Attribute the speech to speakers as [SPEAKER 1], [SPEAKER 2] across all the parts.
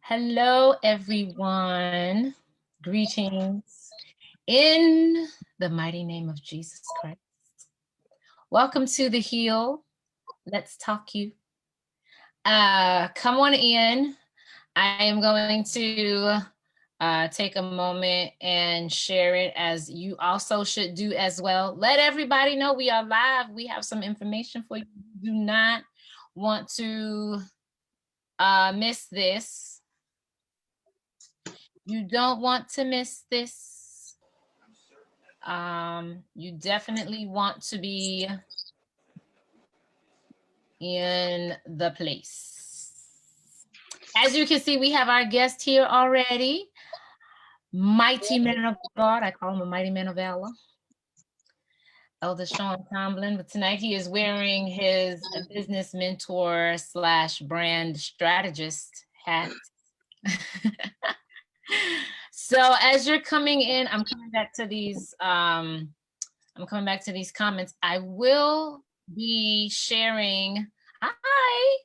[SPEAKER 1] Hello, everyone. Greetings in the mighty name of Jesus Christ. Welcome to the Heal. Let's talk you. Come on in. I am going to take a moment and share it, as you also should do as well. Let everybody know we are live. We have some information for you. You do not want to miss this. You don't want to miss this. You definitely want to be in the place. As you can see, we have our guest here already. Mighty man of God. I call him a mighty man of valor. Elder Shaun Tomblin. But tonight he is wearing his business mentor / brand strategist hat. So as you're coming in, I'm coming back to these comments. I will be sharing. Hi.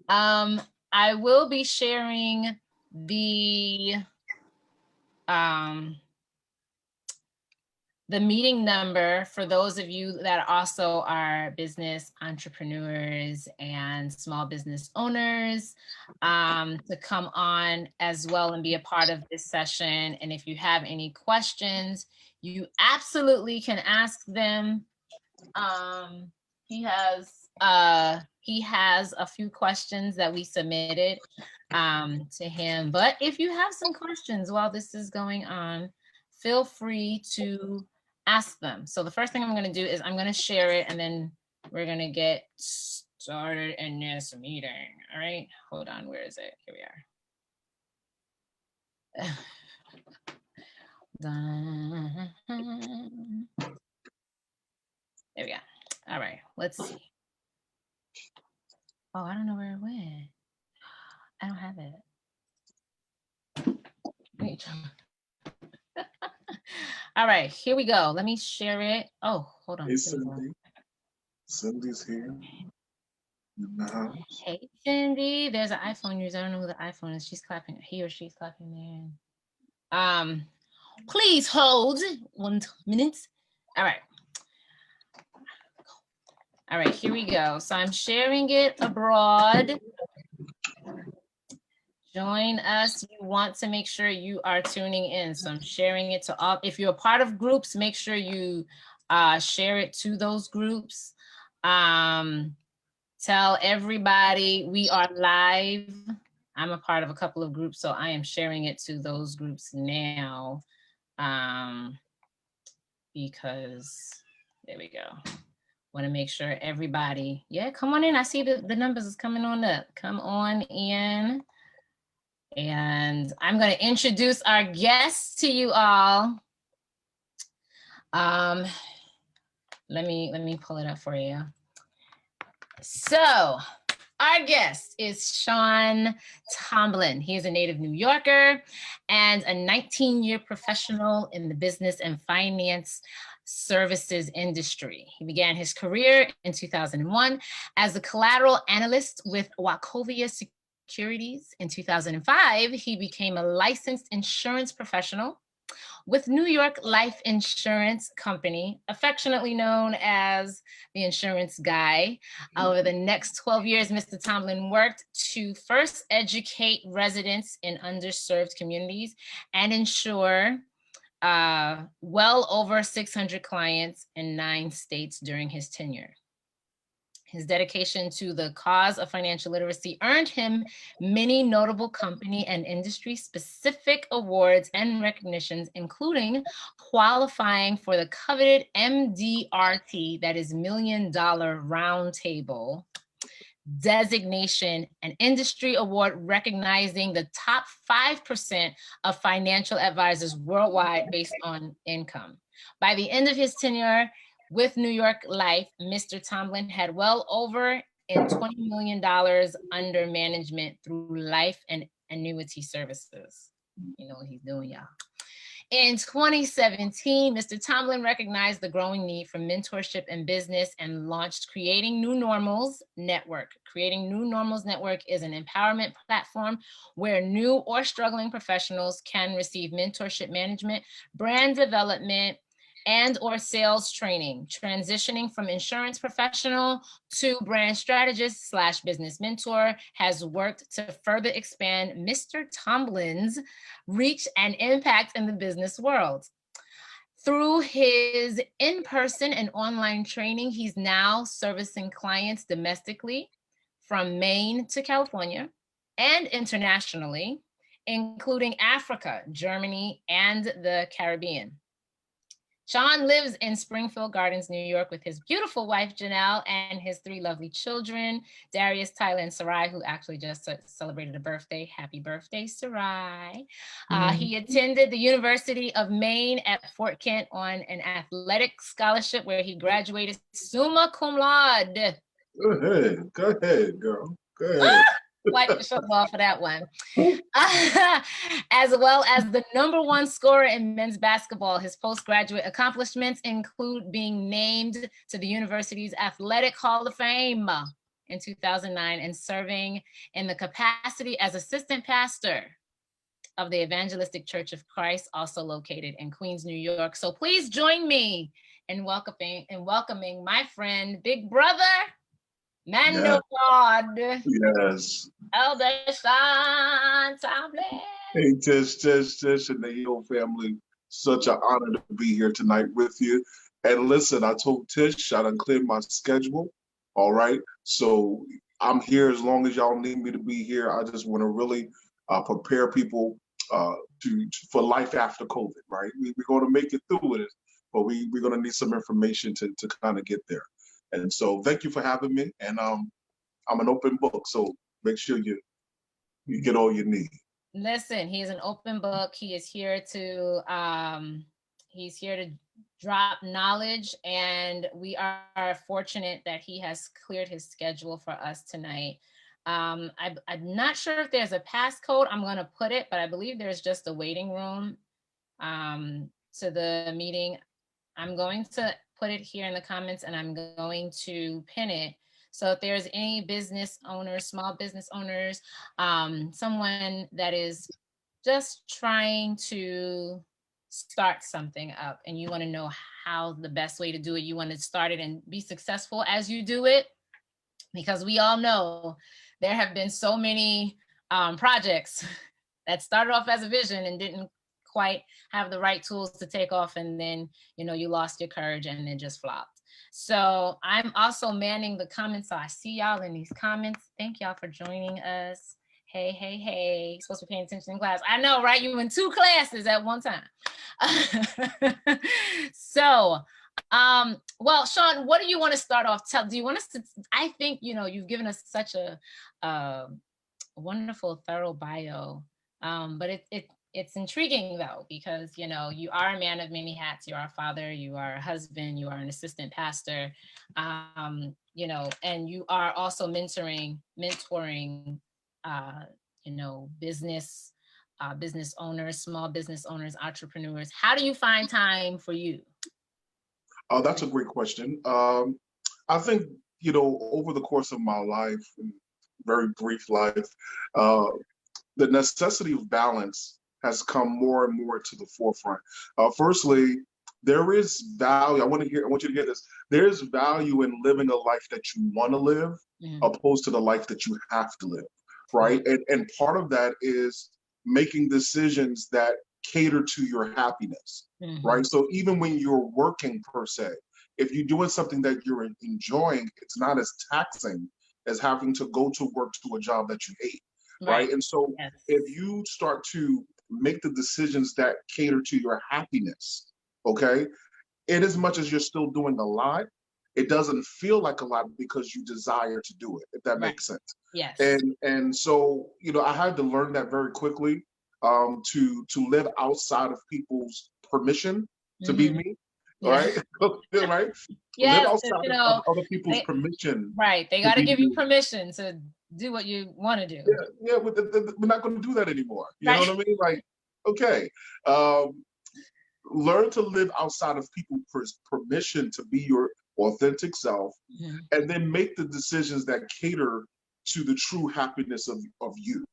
[SPEAKER 1] I will be sharing the meeting number for those of you that also are business entrepreneurs and small business owners to come on as well and be a part of this session. And if you have any questions, you absolutely can ask them. He has a few questions that we submitted to him. But if you have some questions while this is going on, feel free to ask them. So the first thing I'm going to do is I'm going to share it, and then we're going to get started in this meeting. All right, hold on. Where is it? Here we are. There we go. All right, let's see. Oh, I don't know where it went. I don't have it. Wait. All right, here we go. Let me share it. Oh, hold on.
[SPEAKER 2] Hey, Cindy. Cindy's here.
[SPEAKER 1] Hey, Cindy. There's an iPhone user. I don't know who the iPhone is. She's clapping. He or she's clapping there. Please hold 1 minute. All right. All right, here we go. So I'm sharing it abroad. Join us. You want to make sure you are tuning in. So I'm sharing it to all. If you're a part of groups, make sure you share it to those groups. Tell everybody we are live. I'm a part of a couple of groups, so I am sharing it to those groups now. Because there we go. Want to make sure everybody, yeah, come on in. I see the numbers is coming on up. Come on in. And I'm going to introduce our guests to you all. Let me pull it up for you. So our guest is Shaun Tomblin. He is a native New Yorker and a 19-year professional in the business and finance services industry. He began his career in 2001 as a collateral analyst with Wachovia Securities. In 2005, he became a licensed insurance professional with New York Life Insurance Company, affectionately known as the Insurance Guy. Over the next 12 years, Mr. Tomblin worked to first educate residents in underserved communities and ensure well over 600 clients in 9 states during his tenure. His dedication to the cause of financial literacy earned him many notable company and industry-specific awards and recognitions, including qualifying for the coveted MDRT, that is $1 Million Roundtable designation, an industry award recognizing the top 5% of financial advisors worldwide based on income. By the end of his tenure with New York Life, Mr. Tomblin had well over $20 million under management through life and annuity services. You know what he's doing, y'all. In 2017, Mr. Tomblin recognized the growing need for mentorship in business and launched Creating New Normals Network. Creating New Normals Network is an empowerment platform where new or struggling professionals can receive mentorship, management, brand development, and or sales training, transitioning from insurance professional to brand strategist / business mentor, has worked to further expand Mr. Tomblin's reach and impact in the business world. Through his in-person and online training, he's now servicing clients domestically from Maine to California and internationally, including Africa, Germany, and the Caribbean. Shaun lives in Springfield Gardens, New York, with his beautiful wife, Janelle, and his 3 lovely children, Darius, Tyler, and Sarai, who actually just celebrated a birthday. Happy birthday, Sarai. He attended the University of Maine at Fort Kent on an athletic scholarship where he graduated summa cum laude.
[SPEAKER 2] Go ahead, girl. Go ahead.
[SPEAKER 1] Wipe your shoulder off for that one. As well as the #1 scorer in men's basketball. His postgraduate accomplishments include being named to the university's Athletic Hall of Fame in 2009 and serving in the capacity as assistant pastor of the Evangelistic Church of Christ, also located in Queens, New York. So please join me in welcoming my friend, big brother, man of God.
[SPEAKER 2] Yes.
[SPEAKER 1] Elder Shaun Tomblin.
[SPEAKER 2] Hey, Tish, and the Hill family. Such an honor to be here tonight with you. And listen, I told Tish I done cleared my schedule. All right. So I'm here as long as y'all need me to be here. I just want to really prepare people for life after COVID, right? We're going to make it through it, but we're going to need some information to kind of get there. And so thank you for having me. And I'm an open book, so make sure you get all you need.
[SPEAKER 1] Listen, he's an open book. He is here to drop knowledge, and we are fortunate that he has cleared his schedule for us tonight. I'm not sure if there's a passcode. I'm going to put it, but I believe there's just a waiting room to the meeting. I'm going to put it here in the comments, and I'm going to pin it. So if there's any business owners, small business owners, someone that is just trying to start something up and you want to know how the best way to do it, you want to start it and be successful as you do it, because we all know there have been so many projects that started off as a vision and didn't quite have the right tools to take off, and then you lost your courage and then just flopped. So I'm also manning the comments, so I see y'all in these comments. Thank y'all for joining us. Hey, you're supposed to be paying attention in class. I know, right? You in 2 classes at one time. So well, Shaun, what do you want to start off? Do you want us to, I think you've given us such a wonderful, thorough bio, but it's intriguing though, because you are a man of many hats. You are a father, you are a husband, you are an assistant pastor, and you are also mentoring business owners, small business owners, entrepreneurs. How do you find time for you?
[SPEAKER 2] Oh, that's a great question. I think over the course of my life, very brief life, the necessity of balance has come more and more to the forefront. Firstly, there is value. I want you to hear this. There's value in living a life that you want to live, opposed to the life that you have to live, right? And part of that is making decisions that cater to your happiness, right? So even when you're working per se, if you're doing something that you're enjoying, it's not as taxing as having to go to work to a job that you hate, right? And so if you start to make the decisions that cater to your happiness, okay, in as much as you're still doing a lot, it doesn't feel like a lot because you desire to do it, if that makes sense.
[SPEAKER 1] Yes.
[SPEAKER 2] And so, I had to learn that very quickly, to live outside of people's permission to be me, right? Right?
[SPEAKER 1] Yes,
[SPEAKER 2] live outside of other people's permission.
[SPEAKER 1] Right. They got to give you permission to do what you want to do.
[SPEAKER 2] Yeah, we're not going to do that anymore. You know what I mean? Like, okay. learn to live outside of people's permission to be your authentic self, and then make the decisions that cater to the true happiness of you.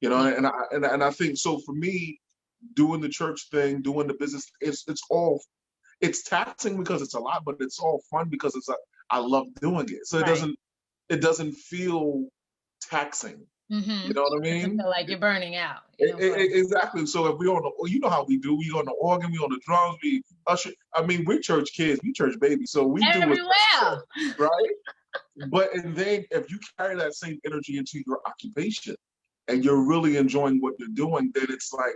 [SPEAKER 2] You know, and I think so for me, doing the church thing, doing the business, it's taxing because it's a lot, but it's all fun because I love doing it. So it doesn't feel taxing. You know what I
[SPEAKER 1] Doesn't
[SPEAKER 2] mean?
[SPEAKER 1] feel like you're burning out.
[SPEAKER 2] Exactly. So if we on the, you know how we do. We on the organ, we on the drums, we usher. I mean, we're church kids, we church babies, so we do it
[SPEAKER 1] everywhere,
[SPEAKER 2] right? But and then if you carry that same energy into your occupation, and you're really enjoying what you're doing, then it's like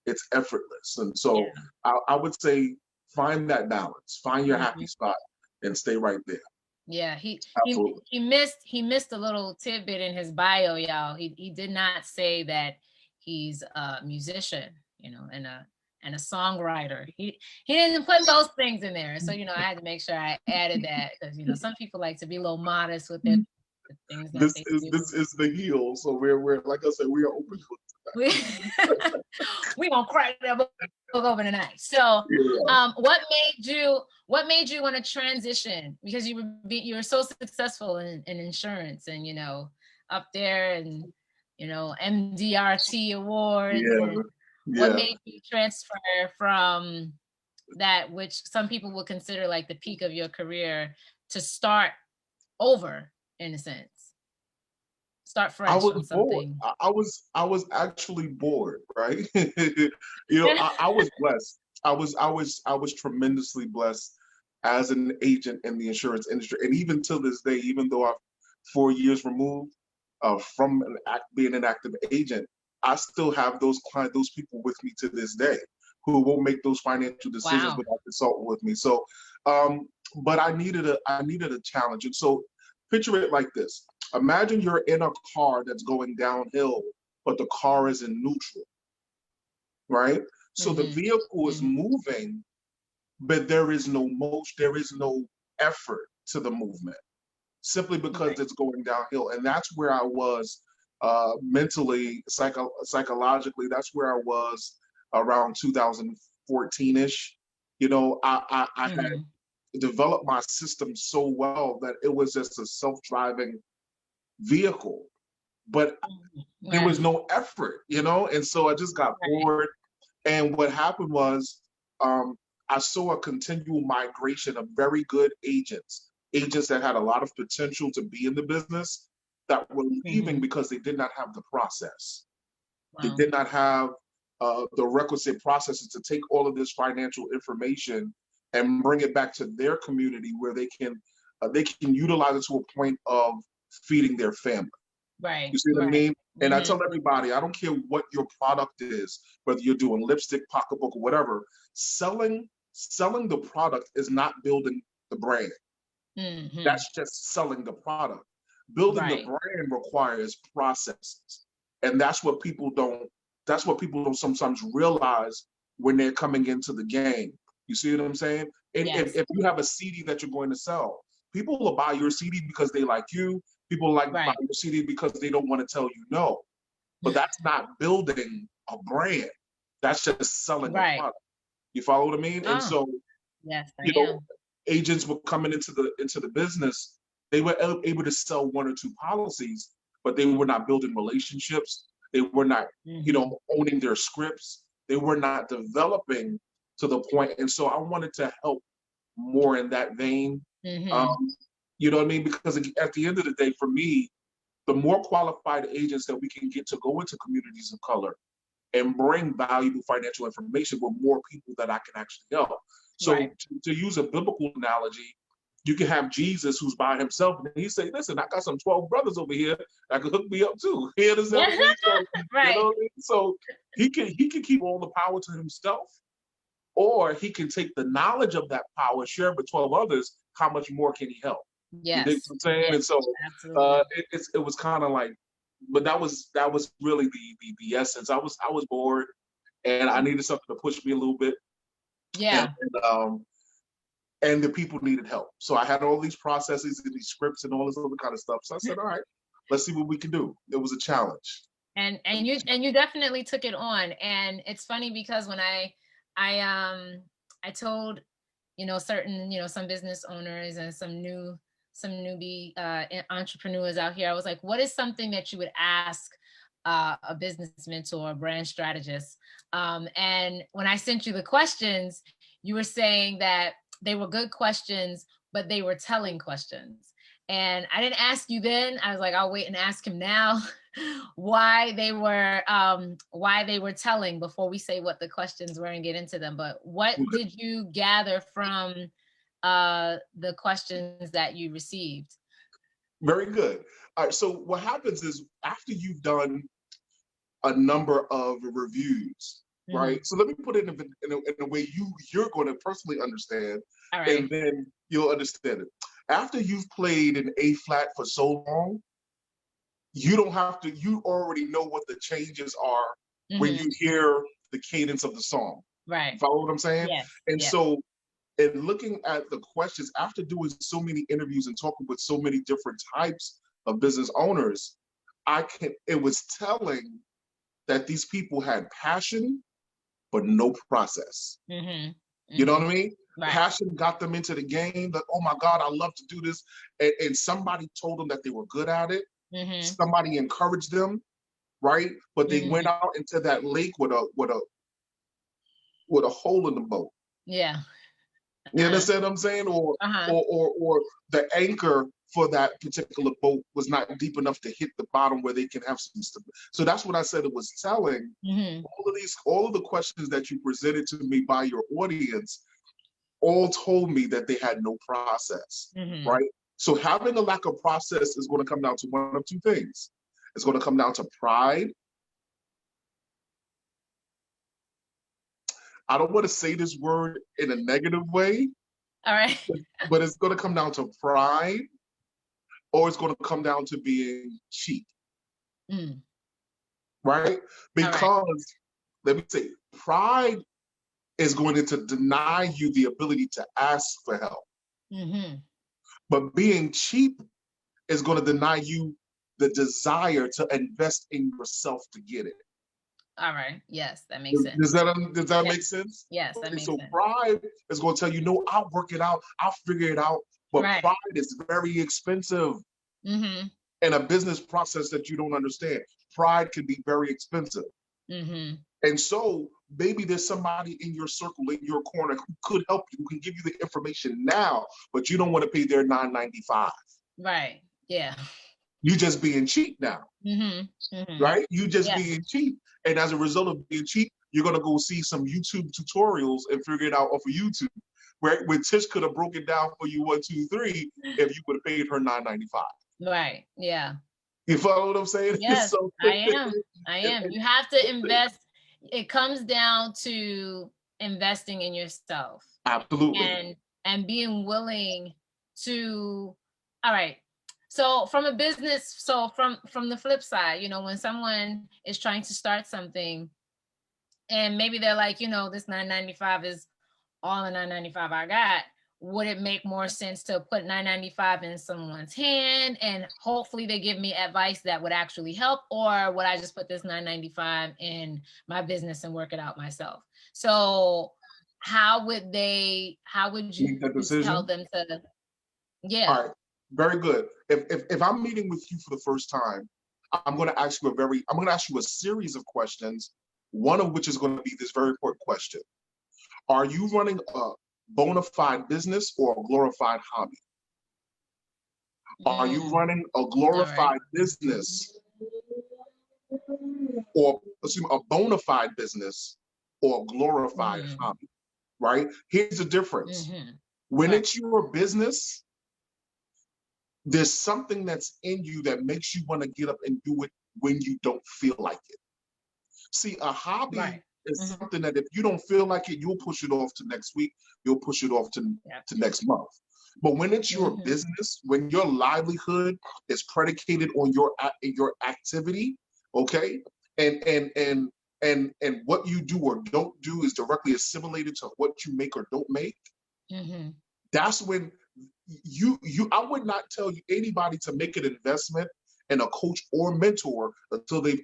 [SPEAKER 2] it's effortless. And so I would say find that balance, find your happy spot, and stay right there.
[SPEAKER 1] Yeah, he missed a little tidbit in his bio, y'all. He did not say that he's a musician, you know, and a songwriter. He didn't put those things in there. So, you know, I had to make sure I added that because, you know, some people like to be a little modest with their things that they do.
[SPEAKER 2] This is the heel. So we're like I said, we are open to
[SPEAKER 1] it. We gonna crack that book open tonight. So, what made you want to transition? Because you were so successful in insurance, and you know, up there, and you know, MDRT awards. What made you transfer from that, which some people would consider like the peak of your career, to start over in a sense? Start fresh.
[SPEAKER 2] I was bored. I was actually bored, right? You know, I was blessed. I was tremendously blessed as an agent in the insurance industry, and even to this day, even though I'm 4 years removed from being an active agent, I still have those clients, those people with me to this day, who will make those financial decisions without consulting with me. So, but I needed a challenge, and so picture it like this. Imagine you're in a car that's going downhill, but the car is in neutral, right? So the vehicle is moving, but there is no motion, there is no effort to the movement, simply because it's going downhill. And that's where I was mentally, psychologically, that's where I was around 2014-ish. You know, I had developed my system so well that it was just a self-driving vehicle, but there was no effort, you know? And so I just got bored. And what happened was I saw a continual migration of very good agents that had a lot of potential to be in the business, that were leaving because they did not have the process. They did not have the requisite processes to take all of this financial information and bring it back to their community where they can utilize it to a point of feeding their family.
[SPEAKER 1] Right.
[SPEAKER 2] You see what I mean? And I tell everybody, I don't care what your product is, whether you're doing lipstick, pocketbook, or whatever, selling the product is not building the brand. That's just selling the product. Building the brand requires processes. And that's what people don't sometimes realize when they're coming into the game. You see what I'm saying? And if you have a CD that you're going to sell, people will buy your CD because they like you. People buy your CD because they don't want to tell you no. But that's not building a brand. That's just selling a product. You follow what I mean? And so, agents were coming into the business. They were able to sell 1 or 2 policies, but they were not building relationships. They were not, owning their scripts. They were not developing to the point. And so I wanted to help more in that vein. You know what I mean? Because at the end of the day, for me, the more qualified agents that we can get to go into communities of color and bring valuable financial information with more people that I can actually help. So to use a biblical analogy, you can have Jesus who's by himself, and he say, listen, I got some 12 brothers over here that can hook me up too. You understand what I mean? So, you know what I mean? So he can keep all the power to himself, or he can take the knowledge of that power, share it with 12 others. How much more can he help?
[SPEAKER 1] Yes.
[SPEAKER 2] You know what I'm saying? And so it was kind of like, but that was really the essence. I was bored, and I needed something to push me a little bit.
[SPEAKER 1] Yeah.
[SPEAKER 2] And the people needed help. So I had all these processes and these scripts and all this other kind of stuff. So I said, all right, let's see what we can do. It was a challenge. And
[SPEAKER 1] you definitely took it on. And it's funny because when I told, certain, some business owners and some newbie entrepreneurs out here, I was like, what is something that you would ask a business mentor, a brand strategist? And when I sent you the questions, you were saying that they were good questions, but they were telling questions. And I didn't ask you then. I was like, I'll wait and ask him now why they were telling before we say what the questions were and get into them. But what did you gather from the questions that you received?
[SPEAKER 2] Very good. All right. So what happens is after you've done a number of reviews, right? So let me put it in a way you're going to personally understand,
[SPEAKER 1] All right.
[SPEAKER 2] and then you'll understand it. After you've played an A flat for so long, you don't have to. You already know what the changes are when you hear the cadence of the song.
[SPEAKER 1] Right.
[SPEAKER 2] You follow what I'm saying?
[SPEAKER 1] Yes.
[SPEAKER 2] And so, in looking at the questions after doing so many interviews and talking with so many different types of business owners, it was telling that these people had passion, but no process. You know what I mean? Right. Passion got them into the game. That, oh my God, I love to do this. And somebody told them that they were good at it. Somebody encouraged them, right? But they went out into that lake with a hole in the boat.
[SPEAKER 1] Yeah.
[SPEAKER 2] You understand what I'm saying? Or the anchor for that particular boat was not deep enough to hit the bottom where they can have some stability. So that's what I said it was telling. All of the questions that you presented to me by your audience all told me that they had no process, right? So having a lack of process is going to come down to one of two things. It's going to come down to pride. I don't want to say this word in a negative way.
[SPEAKER 1] All right.
[SPEAKER 2] But it's going to come down to pride, or it's going to come down to being cheap. Right? Because, let me say, pride is going to deny you the ability to ask for help. But being cheap is going to deny you the desire to invest in yourself to get it.
[SPEAKER 1] All right. Yes, that makes sense.
[SPEAKER 2] Does that make sense?
[SPEAKER 1] Yes, that makes sense.
[SPEAKER 2] So pride is going to tell you, no, I'll work it out. I'll figure it out. But pride is very expensive. And a business process that you don't understand. Pride can be very expensive. And so maybe there's somebody in your circle, in your corner, who could help you, who can give you the information now, but you don't want to pay their $9.95.
[SPEAKER 1] Right. Yeah.
[SPEAKER 2] You just being cheap now. Right? You just being cheap. And as a result of being cheap, you're going to go see some YouTube tutorials and figure it out off of YouTube. Right? When Tish could have broken down for you 1, 2, 3 if you would have paid her $9.95.
[SPEAKER 1] Right. Yeah.
[SPEAKER 2] You follow what I'm saying?
[SPEAKER 1] Yes, so, I am. You have to invest. It comes down to investing in yourself.
[SPEAKER 2] Absolutely.
[SPEAKER 1] And being willing to, all right. So from a business, from the flip side, when someone is trying to start something and maybe they're like, this $9.95 is all the $9.95 I got. Would it make more sense to put $9.95 in someone's hand and hopefully they give me advice that would actually help? Or would I just put this $9.95 in my business and work it out myself? So how would you tell them to,
[SPEAKER 2] All right, very good. If I'm meeting with you for the first time, I'm going to ask you a series of questions, one of which is going to be this very important question. Are you running a bona fide business or a glorified hobby? Are you running a glorified business or a bona fide business or a glorified hobby? Right? Here's the difference. When it's your business, there's something that's in you that makes you want to get up and do it when you don't feel like it. See, a hobby is something that if you don't feel like it, you'll push it off to next week. You'll push it off to next month. But when it's your business, when your livelihood is predicated on your activity, okay, and what you do or don't do is directly assimilated to what you make or don't make, that's when I would not tell anybody to make an investment in a coach or mentor until they've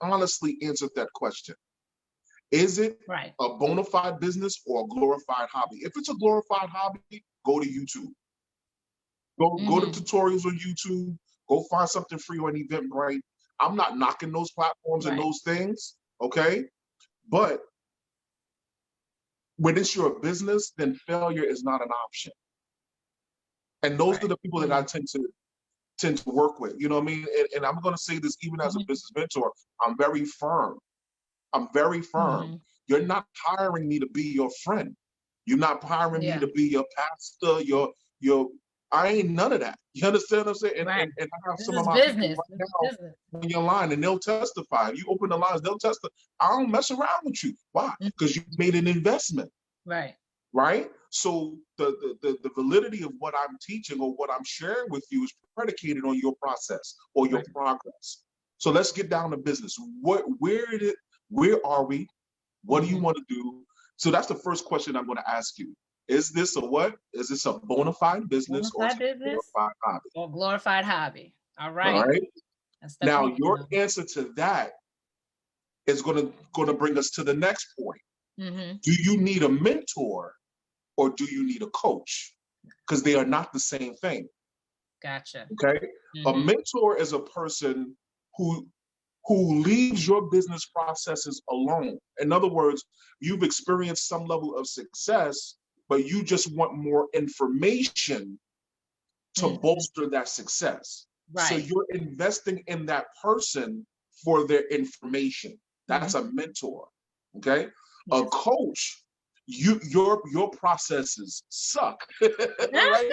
[SPEAKER 2] honestly answered that question. Is it
[SPEAKER 1] Right.
[SPEAKER 2] a bona fide business or a glorified hobby? If it's a glorified hobby, go to YouTube. Go to tutorials on YouTube. Go find something free on Eventbrite. I'm not knocking those platforms and
[SPEAKER 1] Right.
[SPEAKER 2] those things, okay? But when it's your business, then failure is not an option. And those are the people that I tend to work with. You know what I mean? And I'm going to say this even as a business mentor. I'm very firm. I'm very firm. You're not hiring me to be your friend. You're not hiring me to be your pastor, your I ain't none of that. You understand what I'm saying? And,
[SPEAKER 1] Right.
[SPEAKER 2] and I have
[SPEAKER 1] This
[SPEAKER 2] some
[SPEAKER 1] is
[SPEAKER 2] of my people
[SPEAKER 1] business.
[SPEAKER 2] right
[SPEAKER 1] This is
[SPEAKER 2] now
[SPEAKER 1] business.
[SPEAKER 2] on your line, and they'll testify. If you open the lines, they'll testify. I don't mess around with you. Why? Because you made an investment.
[SPEAKER 1] Right.
[SPEAKER 2] Right? So the validity of what I'm teaching or what I'm sharing with you is predicated on your process or your progress. So let's get down to business. Where are we? What do you want to do? So that's the first question I'm going to ask you. Is this a what? Is this a bona fide business or a glorified hobby?
[SPEAKER 1] Or glorified hobby. All right.
[SPEAKER 2] All right. Now, your
[SPEAKER 1] down.
[SPEAKER 2] answer to that is going to bring us to the next point. Do you need a mentor or do you need a coach? Because they are not the same thing.
[SPEAKER 1] Gotcha.
[SPEAKER 2] Okay. A mentor is a person who leaves your business processes alone. In other words, you've experienced some level of success, but you just want more information to bolster that success.
[SPEAKER 1] Right.
[SPEAKER 2] So you're investing in that person for their information. That's a mentor. Okay. Yes. A coach, your processes suck. Right?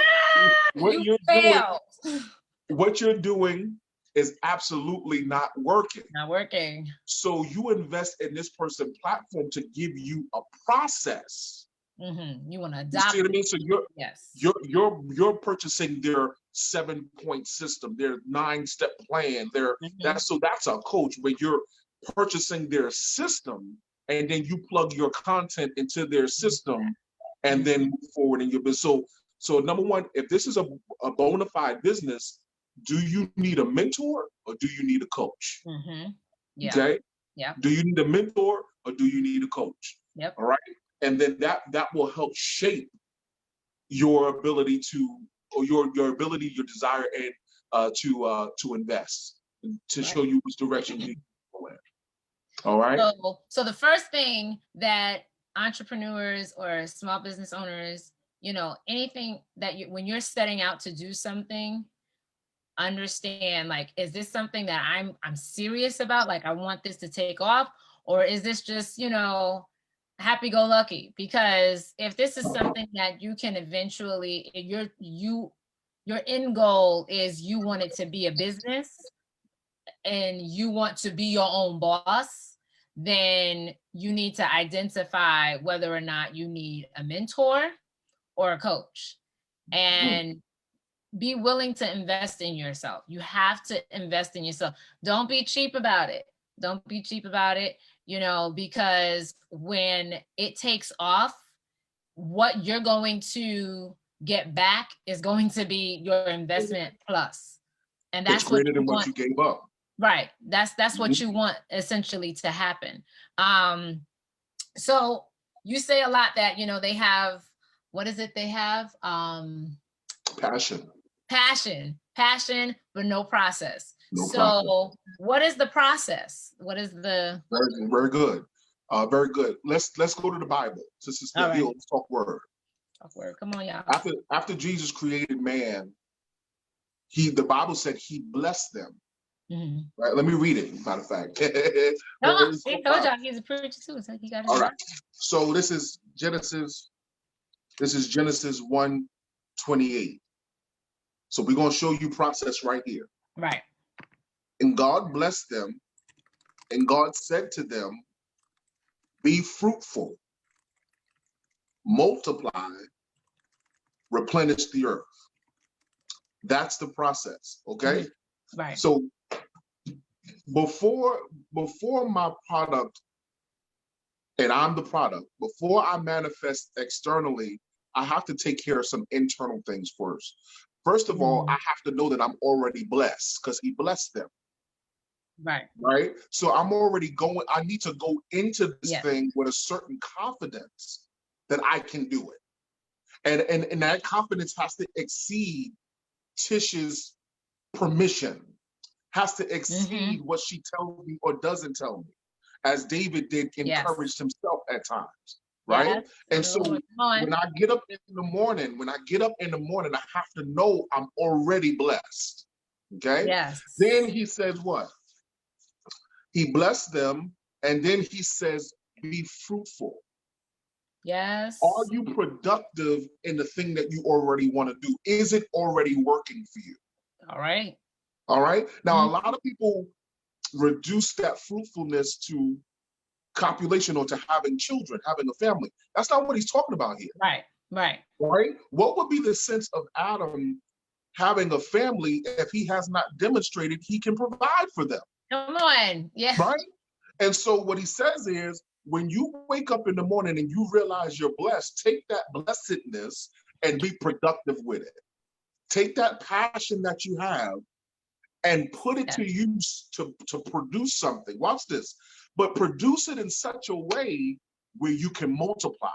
[SPEAKER 2] What you're doing is absolutely not working.
[SPEAKER 1] Not working.
[SPEAKER 2] So you invest in this person platform to give you a process.
[SPEAKER 1] You want to adopt.
[SPEAKER 2] You see what I mean? So you're purchasing their 7-point system, their 9-step plan. That's a coach, where you're purchasing their system and then you plug your content into their system and then move forward in your business. So number one, if this is a bona fide business, do you need a mentor or do you need a coach?
[SPEAKER 1] Yeah.
[SPEAKER 2] Okay.
[SPEAKER 1] Yeah.
[SPEAKER 2] Do you need a mentor or do you need a coach?
[SPEAKER 1] Yep.
[SPEAKER 2] All right. And then that will help shape your ability or your ability, your desire, and to invest, to show you which direction you go in. All right.
[SPEAKER 1] So the first thing that entrepreneurs or small business owners, anything that when you're setting out to do something, understand, like, is this something that I'm serious about? Like, I want this to take off, or is this just, happy-go-lucky? Because if this is something that you can eventually, your end goal is you want it to be a business and you want to be your own boss, then you need to identify whether or not you need a mentor or a coach, and be willing to invest in yourself. You have to invest in yourself. Don't be cheap about it. Don't be cheap about it, because when it takes off, what you're going to get back is going to be your investment plus. And that's
[SPEAKER 2] what you gave up.
[SPEAKER 1] Right. That's what you want essentially to happen. So you say a lot that, they have, what is it they have? Passion, but no process. What is the process? What is the?
[SPEAKER 2] Very, very good. Very good. Let's go to the Bible. Let's talk word.
[SPEAKER 1] Talk word. Come on, y'all.
[SPEAKER 2] After Jesus created man, the Bible said he blessed them. Right. Let me read it. Matter of fact.
[SPEAKER 1] He told y'all he's a preacher too. So he got it.
[SPEAKER 2] All right. So this is Genesis 1:28. So we're going to show you process right here.
[SPEAKER 1] Right.
[SPEAKER 2] And God blessed them, and God said to them, be fruitful, multiply, replenish the earth. That's the process, okay?
[SPEAKER 1] Right.
[SPEAKER 2] So before my product, and I'm the product, before I manifest externally, I have to take care of some internal things first. First of all, I have to know that I'm already blessed because he blessed them.
[SPEAKER 1] Right.
[SPEAKER 2] right? So I'm already going, I need to go into this
[SPEAKER 1] Yes.
[SPEAKER 2] thing with a certain confidence that I can do it. And that confidence has to exceed Tish's permission, has to exceed what she tells me or doesn't tell me, as David did
[SPEAKER 1] Yes.
[SPEAKER 2] encourage himself at times, right?
[SPEAKER 1] Yes.
[SPEAKER 2] And so
[SPEAKER 1] Come on.
[SPEAKER 2] when I get up in the morning, I have to know I'm already blessed. Okay.
[SPEAKER 1] Yes.
[SPEAKER 2] Then he says what? He blessed them, and then he says, be fruitful.
[SPEAKER 1] Yes.
[SPEAKER 2] Are you productive in the thing that you already want to do? Is it already working for you?
[SPEAKER 1] All right.
[SPEAKER 2] All right. Now, a lot of people reduce that fruitfulness to copulation or to having children, having a family. That's not what he's talking about here.
[SPEAKER 1] Right. Right.
[SPEAKER 2] Right? What would be the sense of Adam having a family if he has not demonstrated he can provide for them?
[SPEAKER 1] Come on. Yeah.
[SPEAKER 2] Right? And so what he says is, when you wake up in the morning and you realize you're blessed, take that blessedness and be productive with it. Take that passion that you have and put it to use to produce something. Watch this. But produce it in such a way where you can multiply.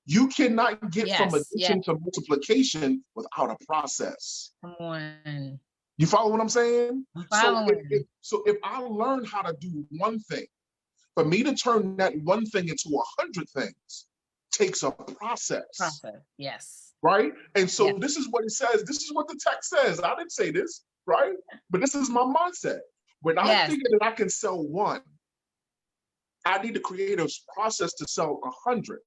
[SPEAKER 2] You cannot get from addition to multiplication without a process.
[SPEAKER 1] Come on.
[SPEAKER 2] You follow what I'm saying?
[SPEAKER 1] I'm following.
[SPEAKER 2] So if I learn how to do one thing, for me to turn that one thing into 100 things takes a process.
[SPEAKER 1] Yes.
[SPEAKER 2] Right? And so this is what it says. This is what the text says. I didn't say this, right? But this is my mindset. When I figure that I can sell one, I need to create a process to sell 100.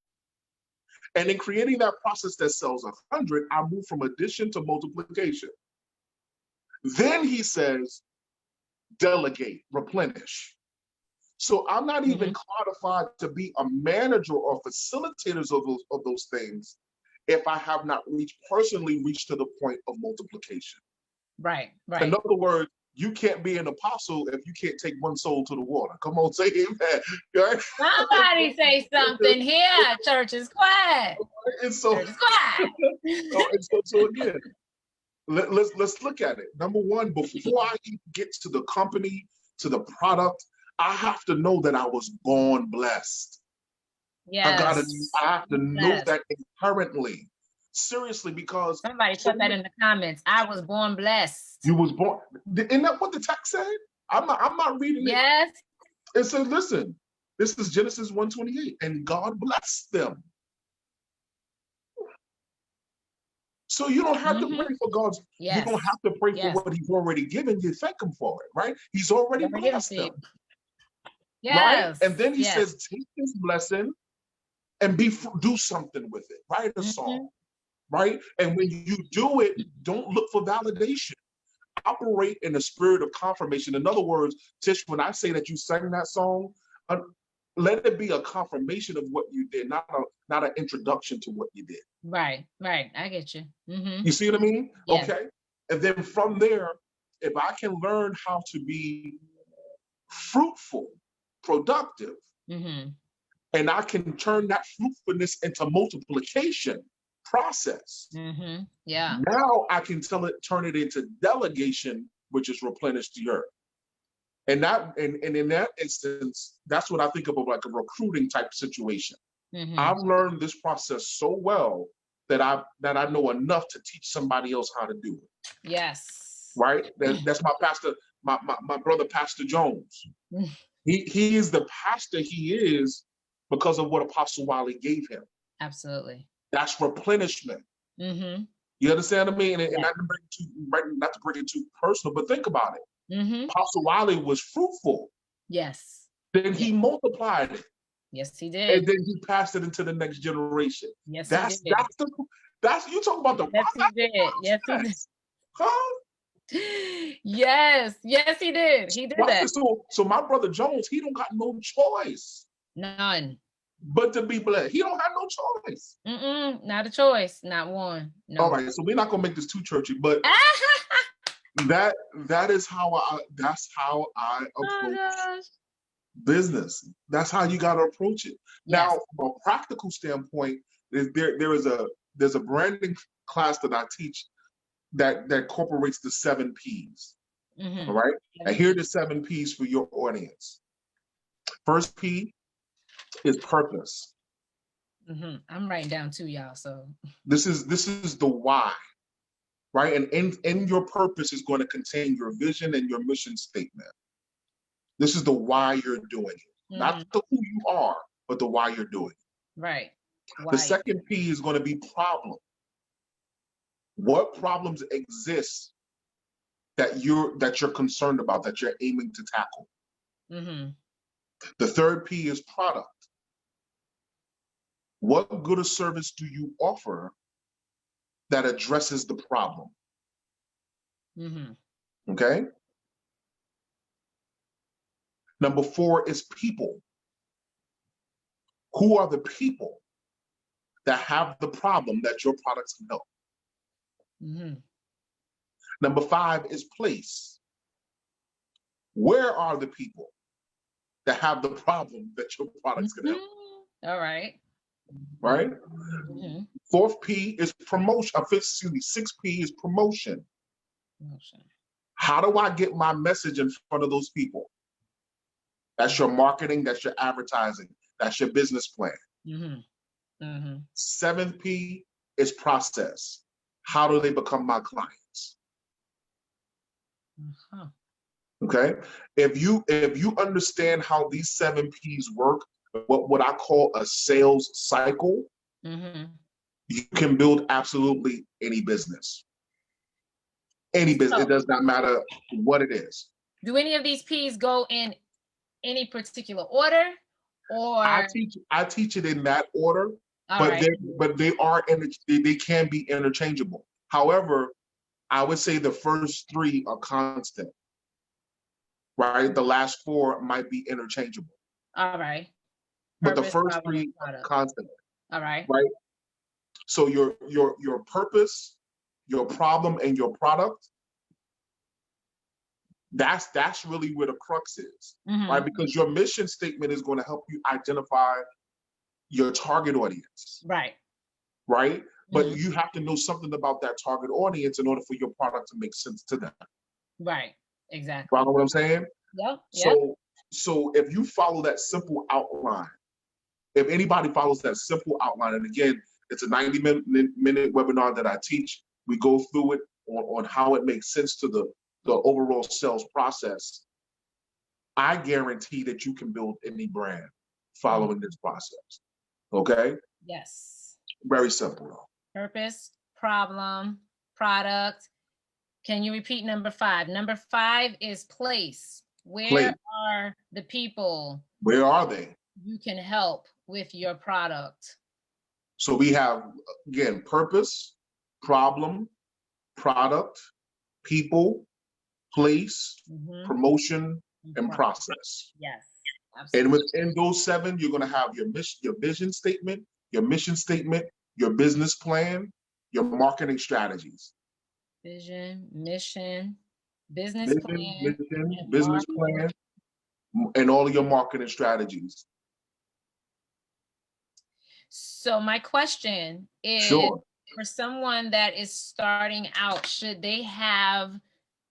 [SPEAKER 2] And in creating that process that sells 100, I move from addition to multiplication. Then he says, delegate, replenish. So I'm not even qualified to be a manager or facilitators of those things if I have not personally reached to the point of multiplication.
[SPEAKER 1] Right, right.
[SPEAKER 2] In other words, you can't be an apostle if you can't take one soul to the water. Come on, say amen. Right?
[SPEAKER 1] Somebody say something here. Church is quiet.
[SPEAKER 2] And so,
[SPEAKER 1] Church is quiet.
[SPEAKER 2] so again, let's look at it. Number one, before I get to the company, to the product, I have to know that I was born blessed.
[SPEAKER 1] Yes.
[SPEAKER 2] I have to know that inherently. Seriously, because
[SPEAKER 1] somebody put that in the comments. I was born blessed.
[SPEAKER 2] You was born. Isn't that what the text said? I'm not reading it.
[SPEAKER 1] Yes.
[SPEAKER 2] It said, listen, this is Genesis 1:28, and God blessed them. So you don't have to pray for God's, you don't have to pray for what he's already given you. Thank him for it, right? He's already blessed them.
[SPEAKER 1] Yes.
[SPEAKER 2] Right? And then he says, take this blessing and do something with it. Write a song. Right? And when you do it, don't look for validation. Operate in the spirit of confirmation. In other words, Tish, when I say that you sang that song, let it be a confirmation of what you did, not an introduction to what you did.
[SPEAKER 1] Right, right. I get you.
[SPEAKER 2] You see what I mean?
[SPEAKER 1] Yes.
[SPEAKER 2] Okay. And then from there, if I can learn how to be fruitful, productive, and I can turn that fruitfulness into multiplication process.
[SPEAKER 1] Yeah.
[SPEAKER 2] Now I can turn it into delegation, which is replenish the earth. And in that instance, that's what I think of like a recruiting type situation. I've learned this process so well that I know enough to teach somebody else how to do it.
[SPEAKER 1] Yes.
[SPEAKER 2] Right? That's my pastor, my brother, Pastor Jones. He is the pastor he is because of what Apostle Wiley gave him.
[SPEAKER 1] Absolutely.
[SPEAKER 2] That's replenishment. You understand what I mean? And not to bring it too personal, but think about it. Apostle Wiley was fruitful.
[SPEAKER 1] Yes.
[SPEAKER 2] Then he multiplied it.
[SPEAKER 1] Yes, he did.
[SPEAKER 2] And then he passed it into the next generation.
[SPEAKER 1] Yes,
[SPEAKER 2] he did. That's you talking about the
[SPEAKER 1] yes, he did. Yes, he did.
[SPEAKER 2] Huh?
[SPEAKER 1] Yes, he did. He did that.
[SPEAKER 2] So my brother Jones, he don't got no choice.
[SPEAKER 1] None.
[SPEAKER 2] But to be blessed. He don't have no choice.
[SPEAKER 1] Not a choice. Not one. No.
[SPEAKER 2] All right, so we're not gonna make this too churchy, but that is how I approach business. That's how you gotta approach it. Yes. Now, from a practical standpoint, there's a branding class that I teach that incorporates the 7 P's. All right. And here are the 7 P's for your audience. First P is purpose.
[SPEAKER 1] I'm writing down too, y'all. So
[SPEAKER 2] this is the why, right? And in your purpose is going to contain your vision and your mission statement. This is the why you're doing it, not the who you are, but the why you're doing it.
[SPEAKER 1] Right. Why?
[SPEAKER 2] The second P is going to be problem. What problems exist that you're concerned about, that you're aiming to tackle? The third P is product. What good or service do you offer that addresses the problem? Okay. Number 4 is people. Who are the people that have the problem that your products can help? Number 5 is place. Where are the people that have the problem that your products can help?
[SPEAKER 1] All right.
[SPEAKER 2] Right? 4th P is promotion. 6th P is promotion. How do I get my message in front of those people? That's your marketing, that's your advertising, that's your business plan. 7th P is process. How do they become my clients? Okay. If you understand how these 7 P's work, what I call a sales cycle, you can build absolutely any business. Any business. It does not matter what it is.
[SPEAKER 1] Do any of these P's go in any particular order, or
[SPEAKER 2] I teach it in that order, but they can be interchangeable. However, I would say the first 3 are constant. Right? The last 4 might be interchangeable.
[SPEAKER 1] All right.
[SPEAKER 2] But the first 3 are constant.
[SPEAKER 1] All right.
[SPEAKER 2] Right? So your purpose, your problem, and your product, that's really where the crux is, right? Because your mission statement is going to help you identify your target audience.
[SPEAKER 1] Right.
[SPEAKER 2] Right? But you have to know something about that target audience in order for your product to make sense to them.
[SPEAKER 1] Right. Exactly.
[SPEAKER 2] Follow what I'm saying?
[SPEAKER 1] Yep.
[SPEAKER 2] So if you follow that simple outline, if anybody follows that simple outline, and again, it's a 90-minute webinar that I teach. We go through it on how it makes sense to the overall sales process. I guarantee that you can build any brand following this process. Okay?
[SPEAKER 1] Yes.
[SPEAKER 2] Very simple though.
[SPEAKER 1] Purpose, problem, product. Can you repeat number 5? Number 5 is place. Where are the people?
[SPEAKER 2] Where are they?
[SPEAKER 1] You can help with your product.
[SPEAKER 2] So we have, again, purpose, problem, product, people, place, promotion, and process.
[SPEAKER 1] Yes, absolutely.
[SPEAKER 2] And within those 7, you're going to have your vision statement, your mission statement, your business plan, your marketing strategies.
[SPEAKER 1] Vision, mission, business plan,
[SPEAKER 2] and all of your marketing strategies.
[SPEAKER 1] So my question is, for someone that is starting out, should they have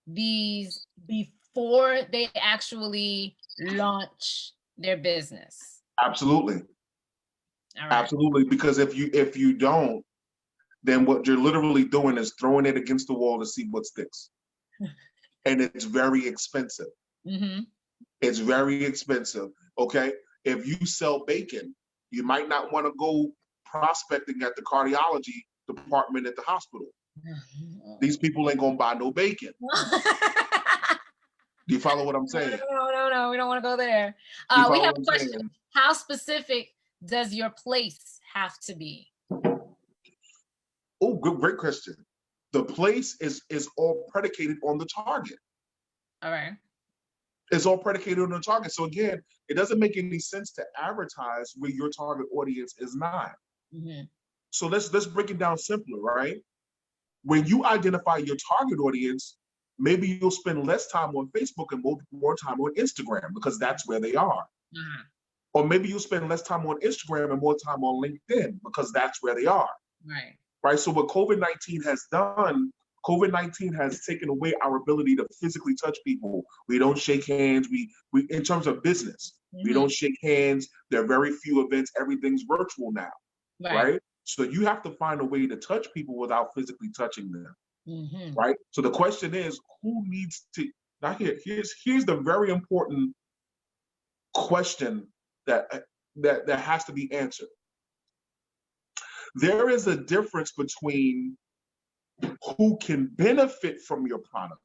[SPEAKER 1] these before they actually launch their business?
[SPEAKER 2] Absolutely. All right. Absolutely. Because if you don't, then what you're literally doing is throwing it against the wall to see what sticks. And it's very expensive. It's very expensive. Okay. If you sell bacon, you might not want to go prospecting at the cardiology department at the hospital. These people ain't gonna buy no bacon. Do you follow what I'm saying?
[SPEAKER 1] No, we don't want to go there. We have a question. How specific does your place have to be?
[SPEAKER 2] Oh, great question. The place is all predicated on the target.
[SPEAKER 1] All right.
[SPEAKER 2] It's all predicated on the target. So again, it doesn't make any sense to advertise where your target audience is not. So let's break it down simpler, right? When you identify your target audience, maybe you'll spend less time on Facebook and more time on Instagram because that's where they are. Or maybe you'll spend less time on Instagram and more time on LinkedIn because that's where they are.
[SPEAKER 1] Right.
[SPEAKER 2] Right. So what COVID-19 has done, COVID-19 has taken away our ability to physically touch people. We don't shake hands. We in terms of business, we don't shake hands. There are very few events. Everything's virtual now, right? So you have to find a way to touch people without physically touching them, right? So the question is, who needs to? Now here's the very important question that has to be answered. There is a difference between who can benefit from your product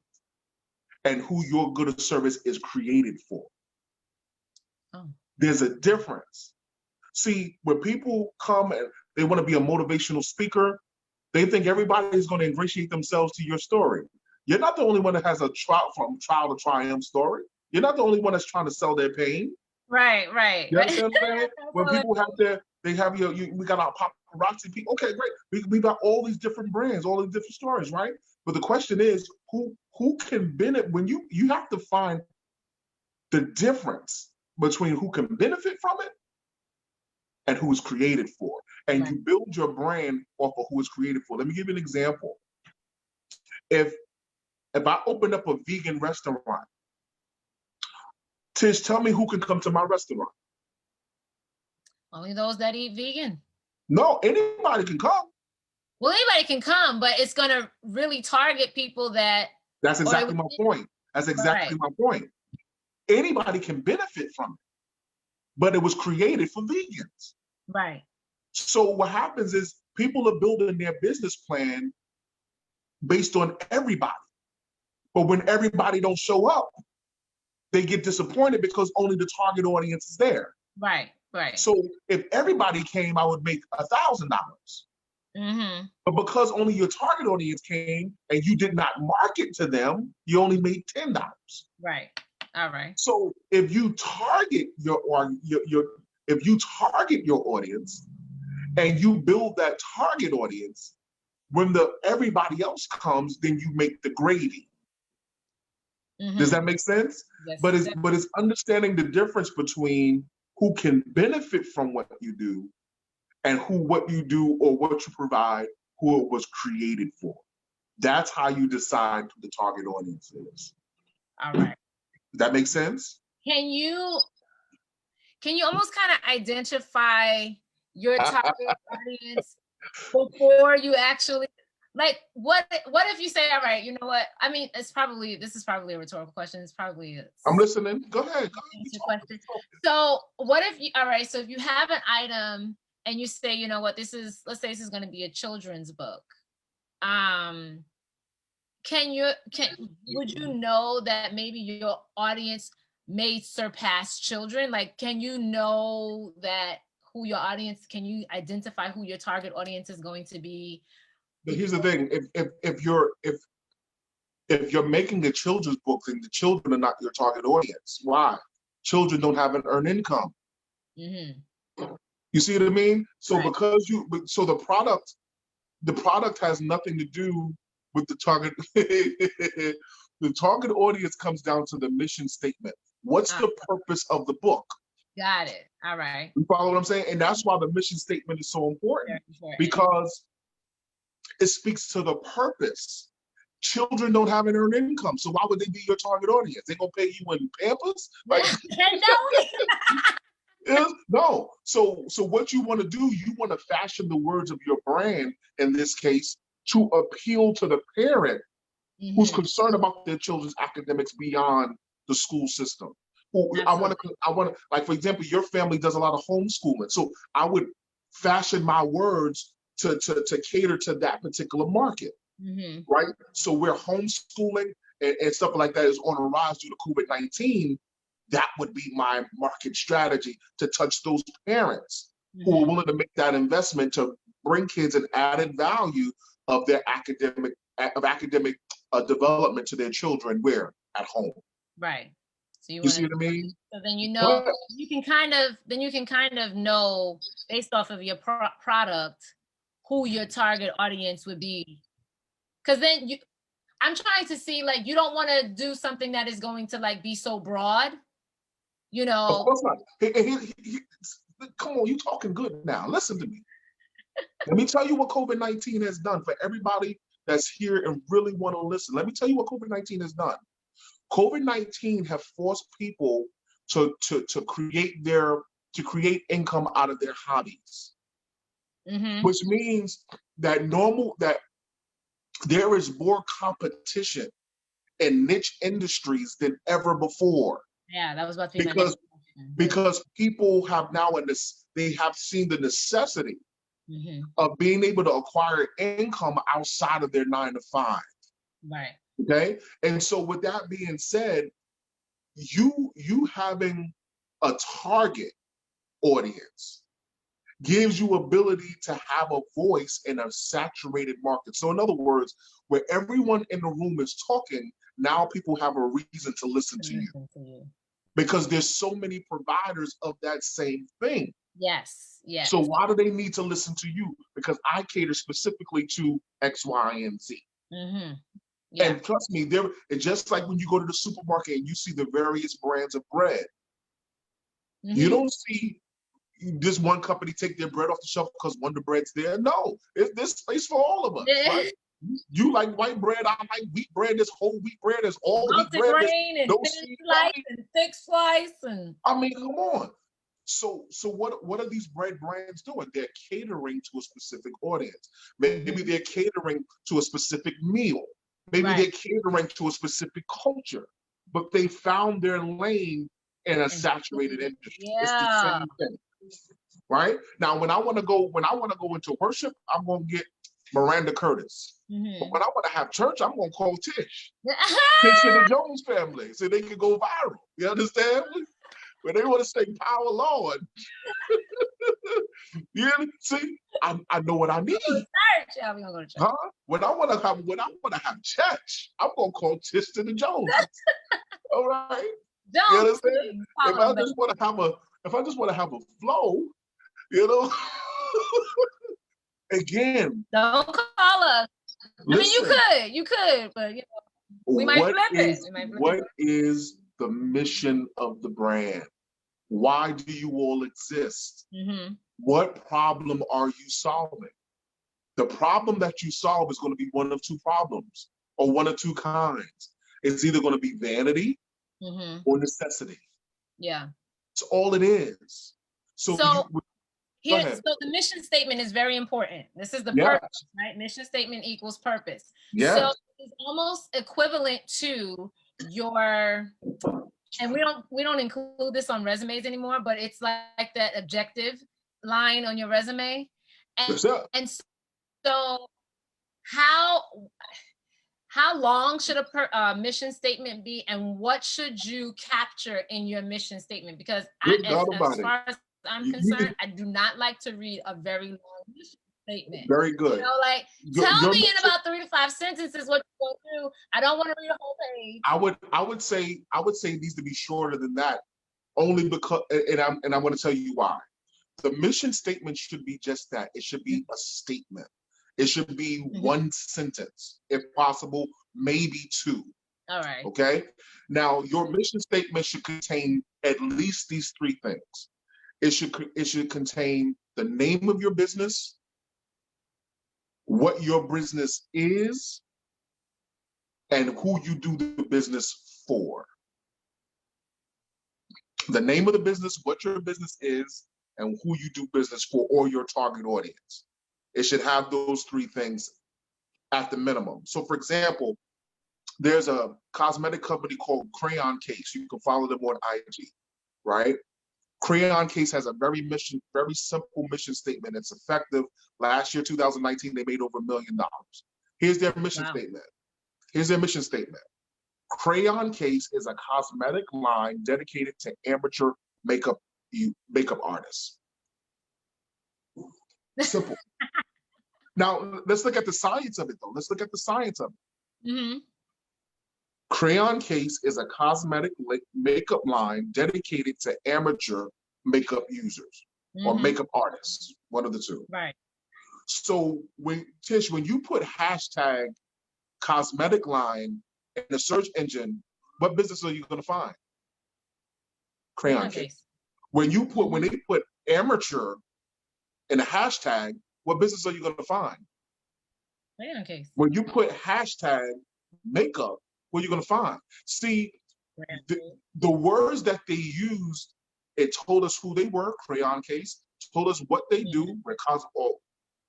[SPEAKER 2] and who your good or service is created for. Oh. There's a difference. See, when people come and they want to be a motivational speaker, they think everybody is going to ingratiate themselves to your story. You're not the only one that has a trial to triumph story. You're not the only one that's trying to sell their pain.
[SPEAKER 1] Right.
[SPEAKER 2] You understand what I'm saying? When people we got our paparazzi people. Okay, great. We got all these different brands, all these different stories, right? But the question is, who can benefit? When you have to find the difference between who can benefit from it and who is created for. And you build your brand off of who is created for. Let me give you an example. If I open up a vegan restaurant, Tish, tell me who can come to my restaurant.
[SPEAKER 1] Only those that eat vegan.
[SPEAKER 2] No, anybody can come.
[SPEAKER 1] Well, anybody can come, but it's going to really target people that...
[SPEAKER 2] That's exactly my point. That's exactly my point. Anybody can benefit from it, but it was created for vegans.
[SPEAKER 1] Right.
[SPEAKER 2] So what happens is people are building their business plan based on everybody. But when everybody don't show up, they get disappointed because only the target audience is there.
[SPEAKER 1] Right.
[SPEAKER 2] So if everybody came, I would make $1,000. But because only your target audience came and you did not market to them, you only made $10.
[SPEAKER 1] Right. All right.
[SPEAKER 2] So if you target your audience and you build that target audience, when everybody else comes, then you make the gravy. Does that make sense?
[SPEAKER 1] Yes,
[SPEAKER 2] but it's understanding the difference between who can benefit from what you do and what you do or what you provide, who it was created for. That's how you decide who the target audience is.
[SPEAKER 1] All right.
[SPEAKER 2] Does that make sense?
[SPEAKER 1] Can you almost kind of identify your target audience before you actually, like, what if you say, all right, you know what? I mean, this is probably a rhetorical question. It's probably
[SPEAKER 2] I'm listening. Go ahead.
[SPEAKER 1] Question. So what if you, all right, so if you have an item and you say, you know what, let's say this is going to be a children's book. Would you know that maybe your audience may surpass children? Like, can you know that can you identify who your target audience is going to be?
[SPEAKER 2] But here's the thing, if you're making a children's book, then the children are not your target audience. Why? Children don't have an earned income. You see what I mean? So the product has nothing to do with the target. The target audience comes down to the mission statement. What's the purpose of the book?
[SPEAKER 1] Got it. All right.
[SPEAKER 2] You follow what I'm saying? And that's why the mission statement is so important, because it speaks to the purpose. Children don't have an earned income, so why would they be your target audience? They gonna pay you in Pampers? Like, no. So what you want to do, you want to fashion the words of your brand, in this case, to appeal to the parent who's concerned about their children's academics beyond the school system. I want to, like, for example, your family does a lot of homeschooling, so I would fashion my words to cater to that particular market, right? So where homeschooling and stuff like that is on a rise due to COVID-19, that would be my market strategy, to touch those parents who are willing to make that investment to bring kids an added value of their academic development to their children, where at home.
[SPEAKER 1] Right. So
[SPEAKER 2] you see what I mean?
[SPEAKER 1] So then you know, you can kind of know based off of your product who your target audience would be. Because then I'm trying to see, like, you don't want to do something that is going to, like, be so broad, you know.
[SPEAKER 2] Of course not. Come on, you talking good now. Listen to me. Let me tell you what COVID-19 has done for everybody that's here and really want to listen. Let me tell you what COVID-19 has done. COVID-19 have forced people to create income out of their hobbies, which means that there is more competition in niche industries than ever before.
[SPEAKER 1] Yeah, that was about to be my next question.
[SPEAKER 2] Because people have now they have seen the necessity of being able to acquire income outside of their 9 to 5.
[SPEAKER 1] Right.
[SPEAKER 2] Okay. And so with that being said, you having a target audience gives you ability to have a voice in a saturated market. So in other words, where everyone in the room is talking, now people have a reason to listen to you. Because there's so many providers of that same thing.
[SPEAKER 1] Yes, yes.
[SPEAKER 2] So why do they need to listen to you? Because I cater specifically to X, Y, and Z. Yeah. And trust me, it's just like when you go to the supermarket and you see the various brands of bread. You don't see this one company take their bread off the shelf because Wonder Bread's there. No, there's space for all of us, right? You like white bread, I like wheat bread. There's whole wheat bread, there's all wheat bread.
[SPEAKER 1] And no thin slice and thick slice, and
[SPEAKER 2] I mean, come on. So what are these bread brands doing? They're catering to a specific audience. Maybe they're catering to a specific meal. Maybe they're catering to a specific culture. But they found their lane in a saturated industry.
[SPEAKER 1] Yeah.
[SPEAKER 2] It's the same thing. Right? Now, when I want to go into worship, I'm gonna get Miranda Curtis. But when I want to have church, I'm gonna call Tish. Tish and the Jones family, so they can go viral. You understand? When they want to say power Lord. You see, I know what I need.
[SPEAKER 1] Yeah, we're gonna go to church.
[SPEAKER 2] Huh? When I want to have church, I'm gonna call Tish and the Jones. All right. You understand? If I just want to have a flow, you know. Again,
[SPEAKER 1] don't call us.
[SPEAKER 2] Listen,
[SPEAKER 1] I mean, you could, but you know, we might flip it.
[SPEAKER 2] What is the mission of the brand? Why do you all exist? What problem are you solving? The problem that you solve is going to be one of two problems, or one of two kinds. It's either going to be vanity or necessity.
[SPEAKER 1] Yeah.
[SPEAKER 2] That's all it is. So
[SPEAKER 1] the mission statement is very important. This is the purpose, right? Mission statement equals purpose.
[SPEAKER 2] Yes.
[SPEAKER 1] So it's almost equivalent to your, and we don't include this on resumes anymore, but it's like that objective line on your resume. And so how long should a mission statement be, and what should you capture in your mission statement? Because as far as I'm concerned, I do not like to read a very long mission statement.
[SPEAKER 2] Very good.
[SPEAKER 1] You know, like tell me in about 3 to 5 sentences what you're going to do. I don't want to read a whole page.
[SPEAKER 2] I would say it needs to be shorter than that, only because, and I'm going to tell you why. The mission statement should be just that. It should be a statement. It should be one sentence, if possible, maybe 2.
[SPEAKER 1] All right.
[SPEAKER 2] Okay. Now, your mission statement should contain at least these 3 things. It should contain the name of your business, what your business is, and who you do the business for. The name of the business, what your business is, and who you do business for, or your target audience. It should have those 3 things at the minimum. So for example, there's a cosmetic company called Crayon Case. You can follow them on IG, right? Crayon Case has a very simple mission statement. It's effective. Last year, 2019, they made over $1 million. Here's their mission statement. Here's their mission statement. Crayon Case is a cosmetic line dedicated to amateur makeup artists. Simple. Now, let's look at the science of it, though. Let's look at the science of it. Crayon Case is a cosmetic makeup line dedicated to amateur makeup users or makeup artists, one of the two.
[SPEAKER 1] Right.
[SPEAKER 2] So when you put hashtag cosmetic line in the search engine, what business are you going to find? Crayon Case. When they put amateur in a hashtag, what business are you going to find?
[SPEAKER 1] Crayon case.
[SPEAKER 2] When you put hashtag makeup, what are you going to find? See, the words that they used, it told us who they were, crayon case, told us what they do,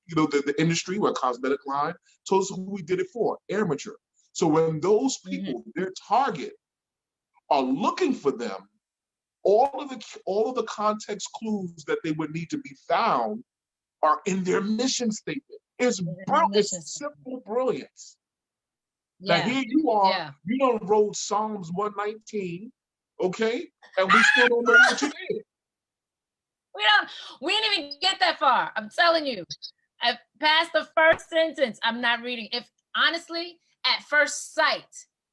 [SPEAKER 2] the industry, where cosmetic line, told us who we did it for, amateur. So when those people, their target, are looking for them, all of the context clues that they would need to be found are in their mission statement. It's simple brilliance.
[SPEAKER 1] Yeah.
[SPEAKER 2] Now here you are, you don't wrote Psalms 119, okay? And we still don't know what you did.
[SPEAKER 1] We didn't even get that far. I'm telling you. I passed the first sentence. I'm not reading. If honestly, at first sight,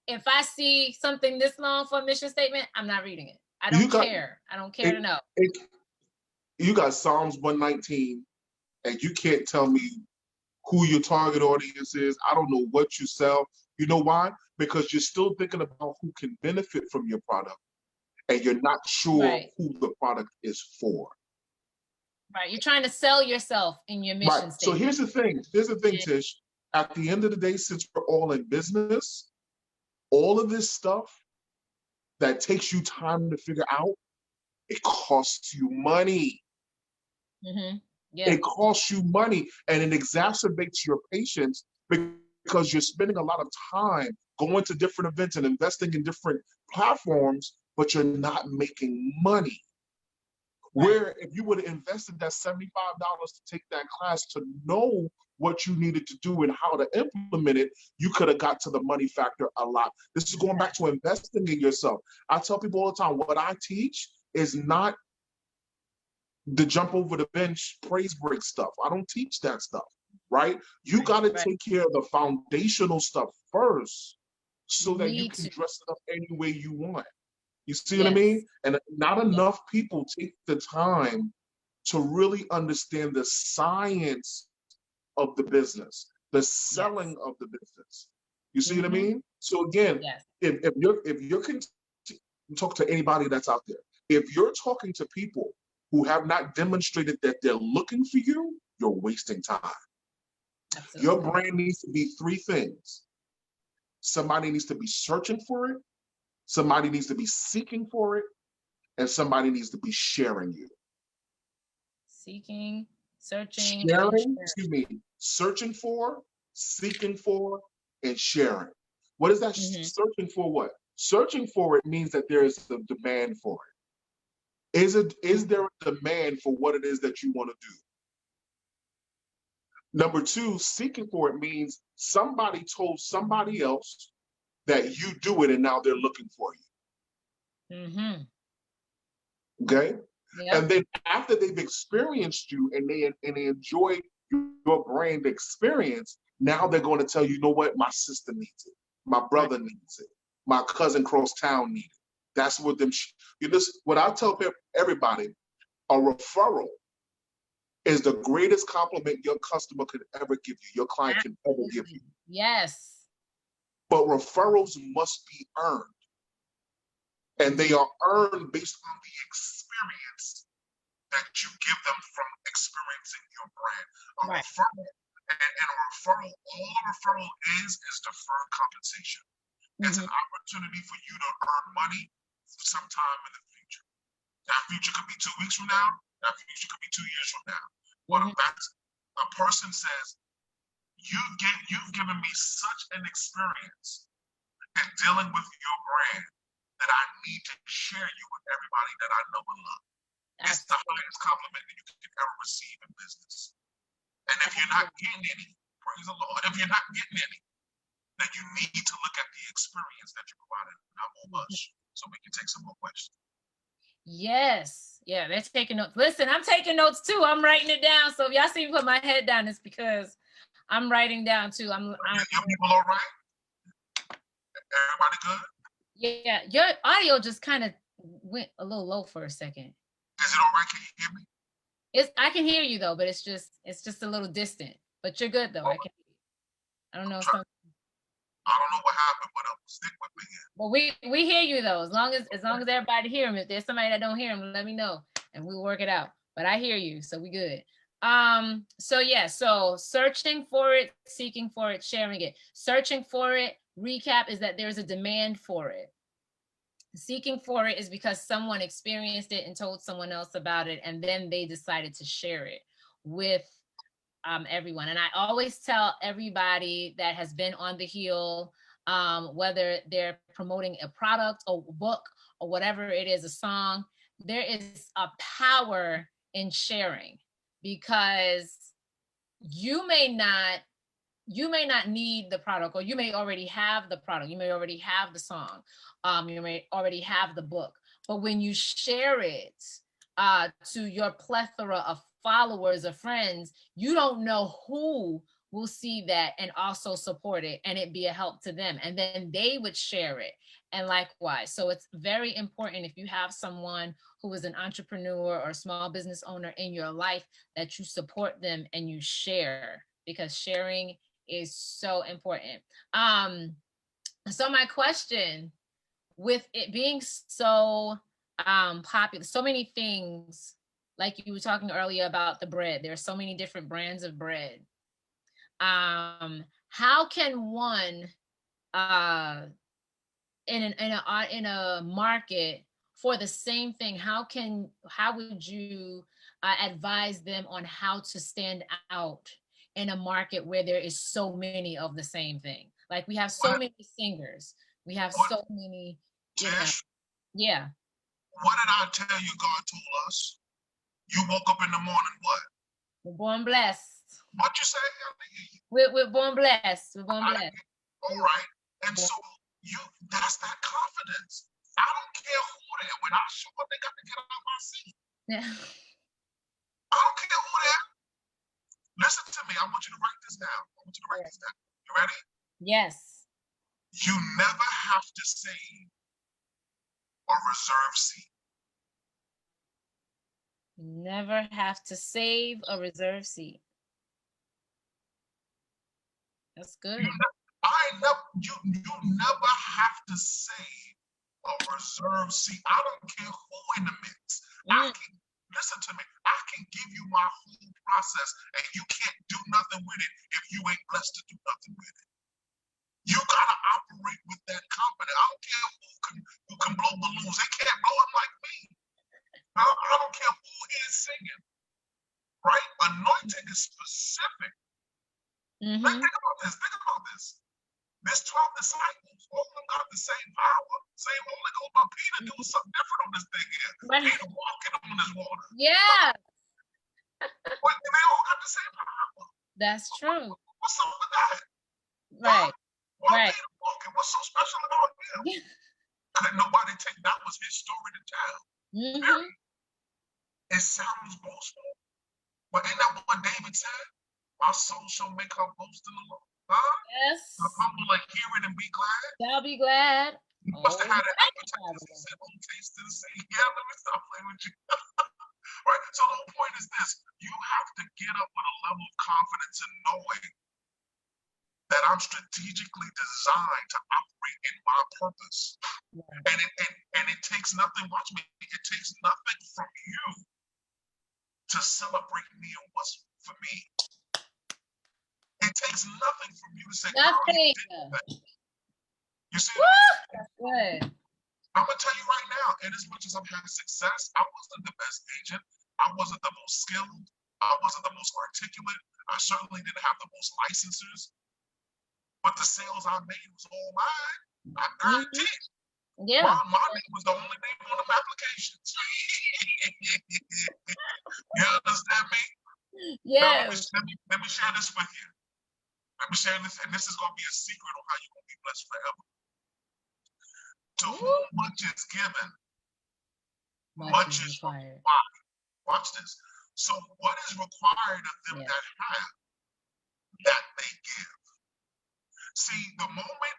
[SPEAKER 1] if I see something this long for a mission statement, I'm not reading it. I don't care. I don't care to know.
[SPEAKER 2] You got Psalms 119, and you can't tell me who your target audience is. I don't know what you sell. You know why? Because you're still thinking about who can benefit from your product, and you're not sure who the product is for.
[SPEAKER 1] Right. You're trying to sell yourself in your mission statement.
[SPEAKER 2] So here's the thing. Tish. At the end of the day, since we're all in business, all of this stuff that takes you time to figure out, it costs you money. It costs you money, and it exacerbates your patience because you're spending a lot of time going to different events and investing in different platforms, but you're not making money. Where if you would have invested that $75 to take that class to know what you needed to do and how to implement it, you could have got to the money factor a lot. This is going back to investing in yourself. I tell people all the time, what I teach is not the jump over the bench praise break stuff. I don't teach that stuff, right? You got to take care of the foundational stuff first so that you can dress it up any way you want. You see what I mean? And not enough people take the time to really understand the science of the business, the selling of the business. You see what I mean? So again, if you're talk to anybody that's out there, if you're talking to people who have not demonstrated that they're looking for you, you're wasting time. Absolutely. Your brand needs to be three things. Somebody needs to be searching for it, somebody needs to be seeking for it, and somebody needs to be sharing you.
[SPEAKER 1] Seeking, searching,
[SPEAKER 2] searching for, seeking for, and sharing. What is that? Searching for what? Searching for it means that there is a demand for it. Is there a demand for what it is that you want to do? Number two, seeking for it means somebody told somebody else that you do it and now they're looking for you. Okay? And then after they've experienced you and they enjoy your brand experience, now they're going to tell you, you know what, my sister needs it, my brother needs it, my cousin cross town needs it. That's what what I tell everybody, a referral is the greatest compliment your customer could ever give you, your client can ever give you.
[SPEAKER 1] Yes.
[SPEAKER 2] But referrals must be earned. And they are earned based on the experience that you give them from experiencing your brand. A referral, all a referral is deferred compensation. It's an opportunity for you to earn money sometime in the future. That future could be 2 weeks from now. That future could be 2 years from now. What a person says, you've given me such an experience in dealing with your brand that I need to share you with everybody that I know and love. It's the highest compliment that you can ever receive in business. And if you're not getting any, praise the Lord, if you're not getting any, then you need to look at the experience that you provided. Not more much, so we can take some more questions.
[SPEAKER 1] Yes. Yeah, they're taking notes. Listen, I'm taking notes too. I'm writing it down. So if y'all see me put my head down, it's because I'm writing down too. Your
[SPEAKER 2] people all right? Everybody good?
[SPEAKER 1] Yeah, your audio just kind of went a little low for a second.
[SPEAKER 2] Is it all right? Can you hear me?
[SPEAKER 1] I can hear you though, but it's just a little distant. But you're good though. I can. I don't know.
[SPEAKER 2] I don't know what happened, but stick with me.
[SPEAKER 1] Well, we hear you though. As long as everybody hear him. If there's somebody that don't hear him, let me know and we'll work it out. But I hear you, so we good. So yeah, so searching for it, seeking for it, sharing it. Searching for it, recap, is that there's a demand for it. Seeking for it is because someone experienced it and told someone else about it, and then they decided to share it with everyone. And I always tell everybody that has been on the heel, whether they're promoting a product or book or whatever it is, a song, there is a power in sharing, because you may not need the product, or you may already have the product, you may already have the song, you may already have the book, but when you share it to your plethora of followers or friends, you don't know who will see that and also support it, and it be a help to them, and then they would share it, and likewise. So it's very important, if you have someone who is an entrepreneur or small business owner in your life, that you support them and you share, because sharing is so important. So my question, with it being so popular, so many things, like you were talking earlier about the bread, there are so many different brands of bread. How can one in a market for the same thing, how would you advise them on how to stand out in a market where there is so many of the same thing? Like, we have so
[SPEAKER 3] What,
[SPEAKER 1] many singers, we have
[SPEAKER 3] what,
[SPEAKER 1] so many,
[SPEAKER 3] Tish,
[SPEAKER 1] yeah.
[SPEAKER 3] what did I tell you God told us? You woke up in the morning, what?
[SPEAKER 1] We're born blessed.
[SPEAKER 3] What you say?
[SPEAKER 1] We're born blessed. We're born blessed.
[SPEAKER 3] All right. And so that's that confidence. I don't care who they are. When I show up, they got to get out of my seat.
[SPEAKER 1] Yeah.
[SPEAKER 3] I don't care who they are. Listen to me. I want you to write this down. You ready?
[SPEAKER 1] Yes.
[SPEAKER 3] You never have to save a reserve seat.
[SPEAKER 1] Never have to save a reserve seat. That's good.
[SPEAKER 3] You never have to save a reserve seat. I don't care who in the mix. Listen to me. I can give you my whole process, and you can't do nothing with it if you ain't blessed to do nothing with it. You gotta operate with that confidence. I don't care who can blow balloons. They can't blow them like me. I don't care who is singing. Right? Anointing is specific. Think about this. There's 12 disciples. All of them got the same power, same Holy Ghost, but Peter doing something different on this thing here. Right. Peter walking on this water.
[SPEAKER 1] Yeah.
[SPEAKER 3] But they all got the same power.
[SPEAKER 1] That's true.
[SPEAKER 3] What's up with that?
[SPEAKER 1] Right.
[SPEAKER 3] Why Peter walking? What's so special about him? Couldn't nobody take that was his story to tell. It sounds boastful, but ain't that what David said? My soul shall make her boast in the Lord. Huh?
[SPEAKER 1] Yes.
[SPEAKER 3] The humble like hear it and be glad.
[SPEAKER 1] Shall be glad.
[SPEAKER 3] You must have had an appetite. He said, "Oh, taste and see." Yeah, let me stop playing with you. Right. So the whole point is this: you have to get up with a level of confidence and knowing that I'm strategically designed to operate in my purpose. And it takes nothing. Watch me. It takes nothing from you to celebrate me and what's for me. It takes nothing from you to say,
[SPEAKER 1] nothing.
[SPEAKER 3] You see what I mean?
[SPEAKER 1] That's good.
[SPEAKER 3] I'm gonna tell you right now, and as much as I've had success, I wasn't the best agent. I wasn't the most skilled. I wasn't the most articulate. I certainly didn't have the most licenses. But the sales I made was all mine. I guarantee it.
[SPEAKER 1] Yeah.
[SPEAKER 3] My name was the only name on them applications. You understand me?
[SPEAKER 1] Yeah.
[SPEAKER 3] Let me share this with you. Let me share this, and this is going to be a secret on how you're going to be blessed forever. To whom much is given, much is required. Watch this. So what is required of them that have, that they give? See, the moment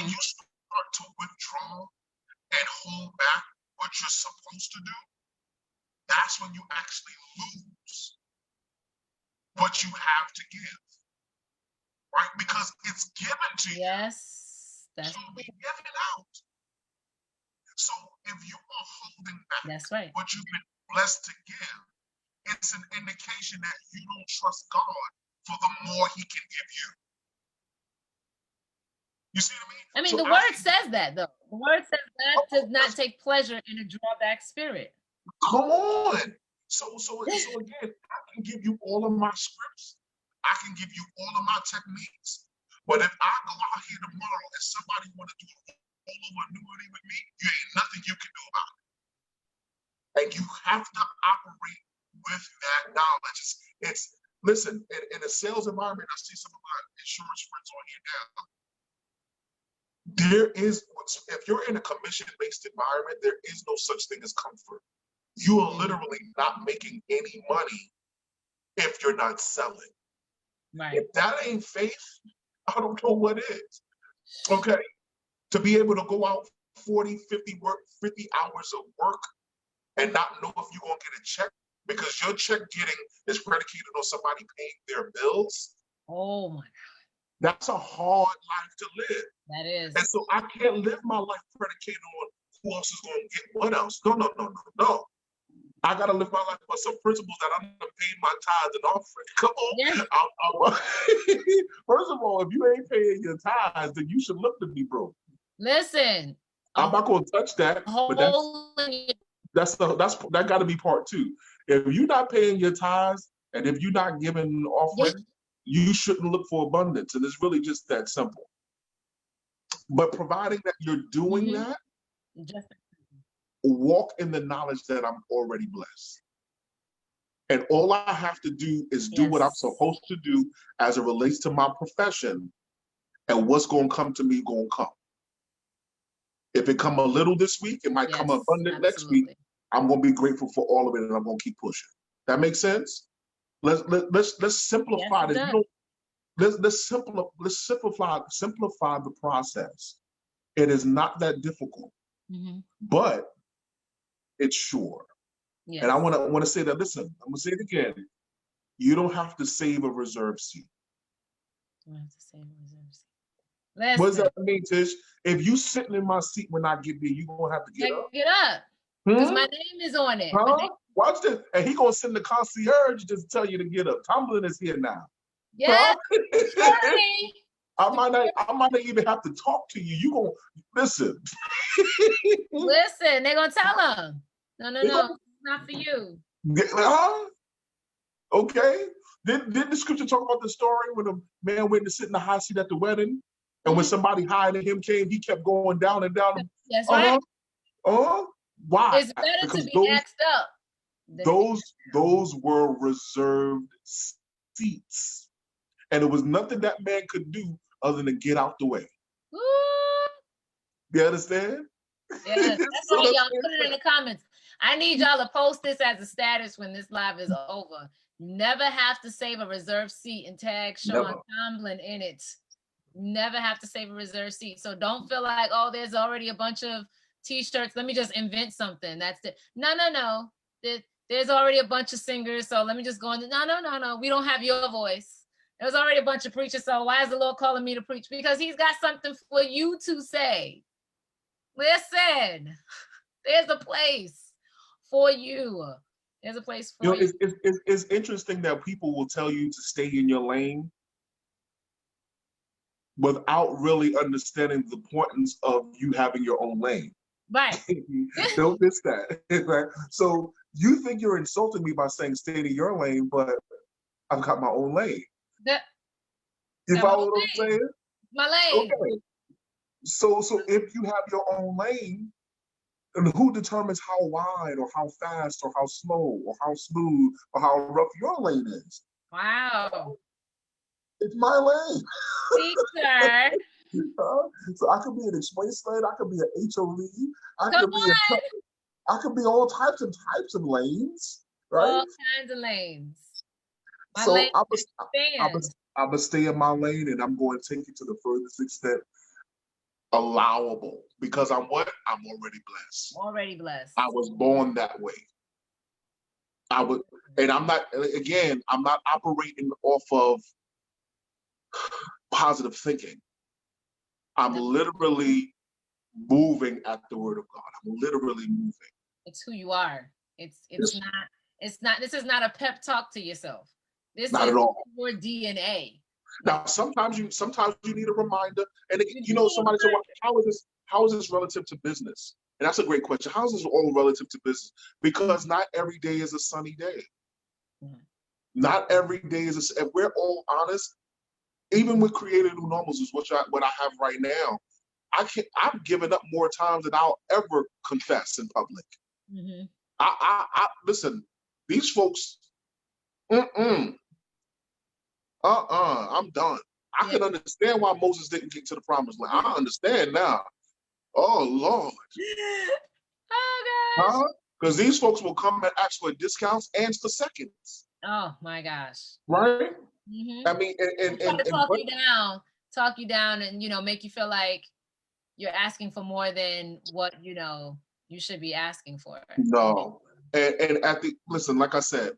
[SPEAKER 3] you start to withdraw and hold back what you're supposed to do, that's when you actually lose what you have to give. Right? Because it's given to you.
[SPEAKER 1] Yes. That's
[SPEAKER 3] be given out. So if you are holding back
[SPEAKER 1] that's right.
[SPEAKER 3] what you've been blessed to give, it's it's an indication that you don't trust God for the more he can give you. You see what I mean?
[SPEAKER 1] I mean,
[SPEAKER 3] So
[SPEAKER 1] the word says that, though. The word says God does not take pleasure in a drawback spirit.
[SPEAKER 3] Come on. So again, I can give you all of my scripts. I can give you all of my techniques. But if I go out here tomorrow and somebody want to do all of annuity with me, you ain't nothing you can do about it. And you have to operate with that knowledge. Listen, in a sales environment, I see some of my insurance friends on here now. If you're in a commission-based environment, there is no such thing as comfort. You are literally not making any money if you're not selling.
[SPEAKER 1] Right.
[SPEAKER 3] If that ain't faith, I don't know what is. Okay? To be able to go out 40, 50 hours of work and not know if you're going to get a check because your check getting is predicated on somebody paying their bills.
[SPEAKER 1] Oh my God.
[SPEAKER 3] That's a hard life to live.
[SPEAKER 1] That is.
[SPEAKER 3] And so I can't live my life predicated on who else is going to get what else. No. I got to live my life by some principles that I'm going to pay my tithes and offering. Come on. Yeah. First of all, if you ain't paying your tithes, then you should look to be broke.
[SPEAKER 1] Listen.
[SPEAKER 3] I'm not going to touch that. But that got to be part two. If you're not paying your tithes and if you're not giving an offering, you shouldn't look for abundance. And it's really just that simple. But providing that you're doing that, walk in the knowledge that I'm already blessed. And all I have to do is do what I'm supposed to do as it relates to my profession. And what's going to come to me going to come. If it come a little this week, it might come abundant next week. I'm going to be grateful for all of it, and I'm going to keep pushing. That makes sense? Let's simplify this. Let's simplify the process. It is not that difficult, but it's sure. And I want to say that. Listen, I'm going to say it again. You don't have to save a reserve seat.
[SPEAKER 1] You don't have to save a reserve seat.
[SPEAKER 3] Listen. What does that mean, Tish? If you sitting in my seat when I get there, you're going to have to get up.
[SPEAKER 1] Get up. Because my name is on it.
[SPEAKER 3] Watch this. And he going to send the concierge just to tell you to get up. Tomblin is here now.
[SPEAKER 1] Yeah.
[SPEAKER 3] I might not even have to talk to you. You going to listen.
[SPEAKER 1] Listen, they're going to tell him. No. It's not for you.
[SPEAKER 3] Okay. Didn't the scripture talk about the story when a man went to sit in the high seat at the wedding? And when somebody higher than him came, he kept going down and down.
[SPEAKER 1] That's right.
[SPEAKER 3] Why?
[SPEAKER 1] It's better because to be axed up.
[SPEAKER 3] Those were reserved seats. And it was nothing that man could do other than get out the way.
[SPEAKER 1] Ooh.
[SPEAKER 3] You understand?
[SPEAKER 1] Yes. That's why y'all put it in the comments. I need y'all to post this as a status when this live is over. You never have to save a reserved seat and tag Shaun Tomblin in it. Never have to save a reserved seat. So don't feel like, oh, there's already a bunch of t-shirts. Let me just invent something. That's it. No. There's already a bunch of singers. So let me just go on. No. We don't have your voice. There's already a bunch of preachers. So why is the Lord calling me to preach? Because he's got something for you to say. Listen, there's a place for you. There's a place for you.
[SPEAKER 3] It's interesting that people will tell you to stay in your lane without really understanding the importance of you having your own lane.
[SPEAKER 1] Right.
[SPEAKER 3] Don't miss that. Right? So you think you're insulting me by saying stay in your lane, but I've got my own lane. You follow what I'm saying?
[SPEAKER 1] My lane.
[SPEAKER 3] Okay. So if you have your own lane, and who determines how wide or how fast or how slow or how smooth or how rough your lane is?
[SPEAKER 1] Wow.
[SPEAKER 3] It's my lane.
[SPEAKER 1] Teacher.
[SPEAKER 3] So I could be an express lane. I could be an HOV. I could be all types of lanes, right?
[SPEAKER 1] All kinds of lanes. My
[SPEAKER 3] so
[SPEAKER 1] lane
[SPEAKER 3] I'm gonna stay in my lane, and I'm going to take it to the furthest extent allowable, because I'm already blessed.
[SPEAKER 1] Already blessed.
[SPEAKER 3] I was born that way. I'm not operating off of positive thinking. I'm literally moving at the word of God. I'm literally moving.
[SPEAKER 1] It's who you are. It's This is not a pep talk to yourself. This
[SPEAKER 2] Not
[SPEAKER 1] is
[SPEAKER 2] at all.
[SPEAKER 1] your DNA.
[SPEAKER 2] Now, sometimes you need a reminder. And
[SPEAKER 1] You
[SPEAKER 2] somebody said, well, how is this relative to business? And that's a great question. How is this all relative to business? Because not every day is a sunny day.
[SPEAKER 1] Mhm.
[SPEAKER 2] Not every day is if we're all honest, even with creating new normals is what I have right now. I've given up more times than I'll ever confess in public.
[SPEAKER 1] Mm-hmm.
[SPEAKER 2] I listen, these folks, I'm done. I can understand why Moses didn't get to the promised land. I understand now. Oh Lord.
[SPEAKER 1] Oh gosh.
[SPEAKER 2] Huh? Because these folks will come and ask for discounts and for seconds.
[SPEAKER 1] Oh my gosh.
[SPEAKER 2] Right?
[SPEAKER 1] Mm-hmm.
[SPEAKER 2] I mean, and
[SPEAKER 1] try to talk you down and, you know, make you feel like you're asking for more than what, you know, you should be asking for.
[SPEAKER 2] no. And listen, like I said,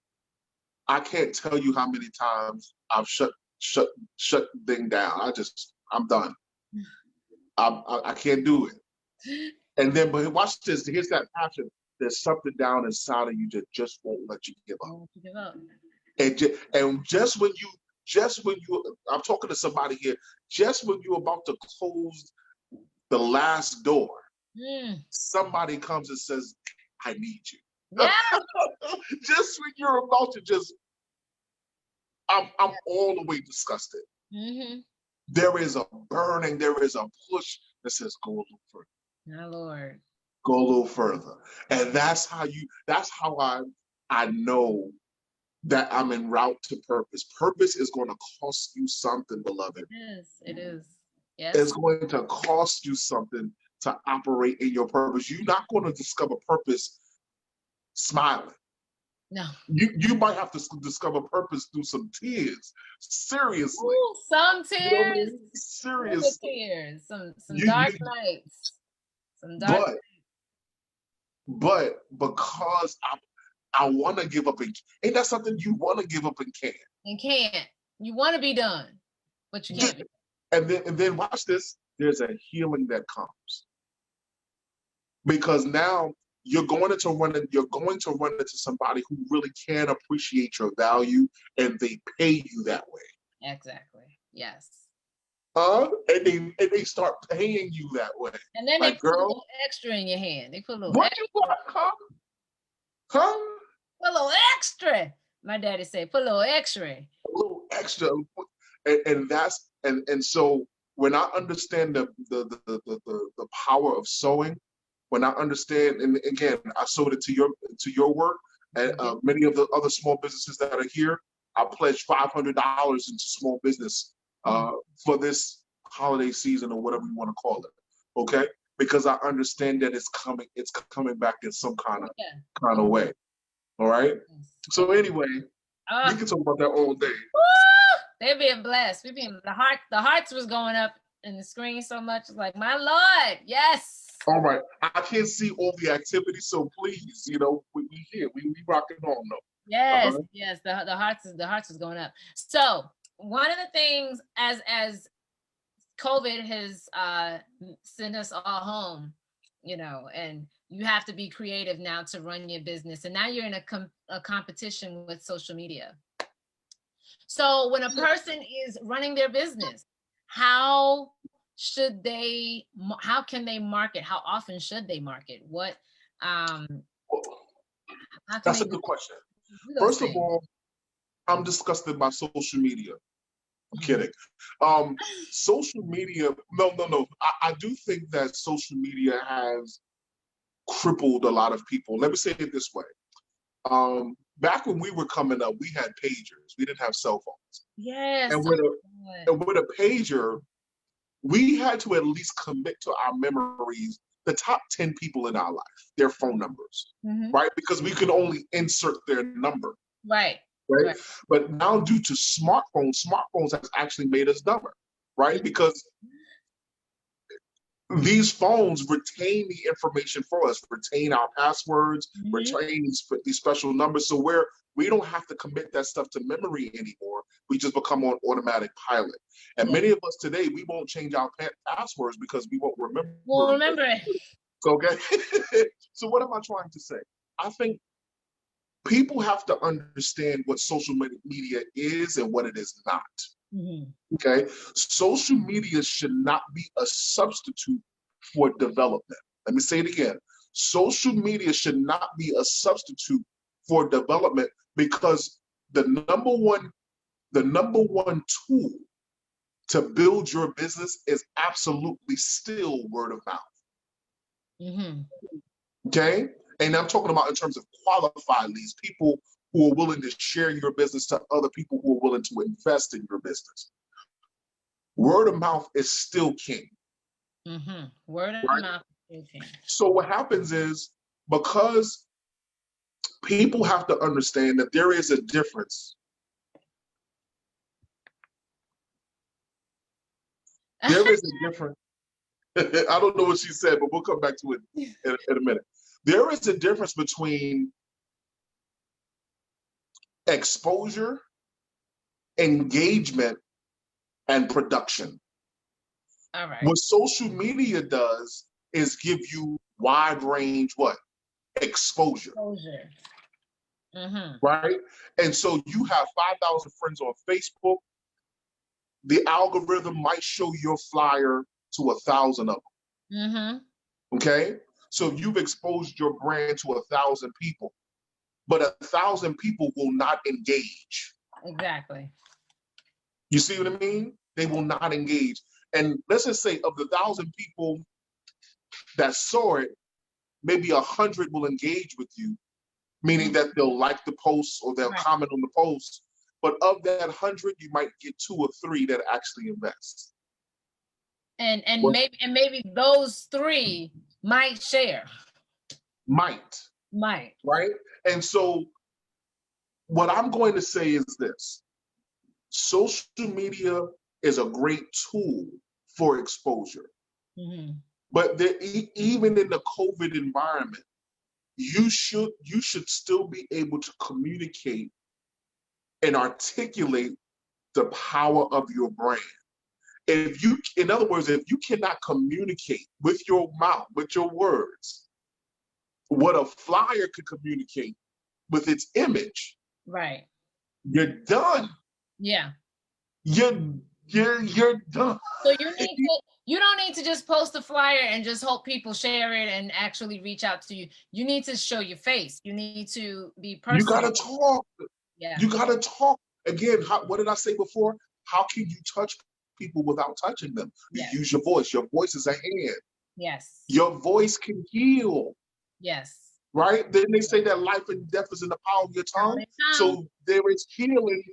[SPEAKER 2] I can't tell you how many times I've shut thing down. I'm done. I can't do it. And then, but watch this. Here's that passion. There's something down inside of you that just won't let you give up. And just when you, I'm talking to somebody here. Just when you're about to close the last door, somebody comes and says, "I need you."
[SPEAKER 1] Yeah.
[SPEAKER 2] Just when you're about to I'm all the way disgusted.
[SPEAKER 1] Mm-hmm.
[SPEAKER 2] There is a burning, there is a push that says, go a little further.
[SPEAKER 1] My Lord.
[SPEAKER 2] Go a little further. And that's how I know that I'm en route to purpose. Purpose is going to cost you something, beloved.
[SPEAKER 1] It is. Yes.
[SPEAKER 2] It's going to cost you something to operate in your purpose. You're not going to discover purpose smiling.
[SPEAKER 1] No.
[SPEAKER 2] You might have to discover purpose through some tears. Seriously.
[SPEAKER 1] Ooh, some tears.
[SPEAKER 2] You know what I mean? Serious
[SPEAKER 1] tears. Some dark nights. Some dark nights.
[SPEAKER 2] But because I want to give up and ain't that something you want to give up and can't?
[SPEAKER 1] And can't. You want to be done, but you can't be.
[SPEAKER 2] And then watch this. There's a healing that comes. Because now you're going to run into somebody who really can appreciate your value and they pay you that way.
[SPEAKER 1] Exactly. Yes.
[SPEAKER 2] And they start paying you that way.
[SPEAKER 1] And then
[SPEAKER 2] like,
[SPEAKER 1] they put a little extra in your hand. They put a little
[SPEAKER 2] what
[SPEAKER 1] extra.
[SPEAKER 2] You got, huh?
[SPEAKER 1] Put a little extra. My daddy said, put a little extra.
[SPEAKER 2] A little extra. And so when I understand the power of sowing, when I understand, and again, I sowed it to your work, and many of the other small businesses that are here, I pledged $500 into small business for this holiday season or whatever you want to call it. Okay, because I understand that it's coming back in some kind of way. All right. So anyway, we can talk about that all day.
[SPEAKER 1] Woo! They're being blessed. The hearts was going up in the screen so much. It's like, my Lord, yes.
[SPEAKER 2] All right. I can't see all the activity, so please, we here. We rocking on though.
[SPEAKER 1] Yes, yes. The hearts is going up. So one of the things as COVID has sent us all home, and you have to be creative now to run your business. And now you're in a competition with social media. So when a person is running their business, how can they market? How often should they market?
[SPEAKER 2] That's a good question. First of all, I'm disgusted by social media. I'm kidding. Social media, no. I do think that social media has crippled a lot of people. Let me say it this way. Back when we were coming up, we had pagers. We didn't have cell phones.
[SPEAKER 1] Yes.
[SPEAKER 2] And with a pager, we had to at least commit to our memories the top 10 people in our life, their phone numbers, right? Because we could only insert their number.
[SPEAKER 1] Right.
[SPEAKER 2] But now due to smartphones has actually made us dumber, right? Because these phones retain the information for us, retain our passwords, retain these special numbers. So we don't have to commit that stuff to memory anymore. We just become on automatic pilot. And many of us today, we won't change our passwords because we won't remember.
[SPEAKER 1] We'll remember it.
[SPEAKER 2] Okay. So what am I trying to say? I think people have to understand what social media is and what it is not. Okay, social media should not be a substitute for development. Let me say it again. Social media should not be a substitute for development, because the number one tool to build your business is absolutely still word of mouth. Okay, and I'm talking about in terms of qualified leads, people who are willing to share your business to other people who are willing to invest in your business. Word of mouth is still king.
[SPEAKER 1] Word of mouth is king.
[SPEAKER 2] So what happens is, because people have to understand that there is a difference. There is a difference. I don't know what she said, but we'll come back to it in a minute. There is a difference between exposure, engagement, and production.
[SPEAKER 1] All right.
[SPEAKER 2] What social media does is give you wide range what? Exposure. Right? And so you have 5,000 friends on Facebook. The algorithm might show your flyer to 1,000 of them. Okay? So you've exposed your brand to 1,000 people, but 1,000 people will not engage.
[SPEAKER 1] Exactly.
[SPEAKER 2] You see what I mean? They will not engage. And let's just say of the 1,000 people that saw it, maybe 100 will engage with you, meaning that they'll like the post or they'll comment on the post. But of that 100, you might get 2 or 3 that actually invest.
[SPEAKER 1] And maybe those 3 might share.
[SPEAKER 2] Might. Right? And so what I'm going to say is this. Social media is a great tool for exposure. But even in the COVID environment, you should still be able to communicate and articulate the power of your brand. In other words, if you cannot communicate with your mouth, with your words, what a flyer could communicate with its image,
[SPEAKER 1] right,
[SPEAKER 2] you're done.
[SPEAKER 1] Yeah.
[SPEAKER 2] You're done.
[SPEAKER 1] So you don't need to just post a flyer and just hope people share it and actually reach out to you. You need to show your face. You need to be personal.
[SPEAKER 2] You gotta talk.
[SPEAKER 1] Yeah.
[SPEAKER 2] You gotta talk. Again, what did I say before? How can you touch people without touching them?
[SPEAKER 1] Yes.
[SPEAKER 2] You use your voice. Your voice is a hand.
[SPEAKER 1] Yes.
[SPEAKER 2] Your voice can heal.
[SPEAKER 1] Yes.
[SPEAKER 2] Right? Then they say that life and death is in the power of your tongue. So there is healing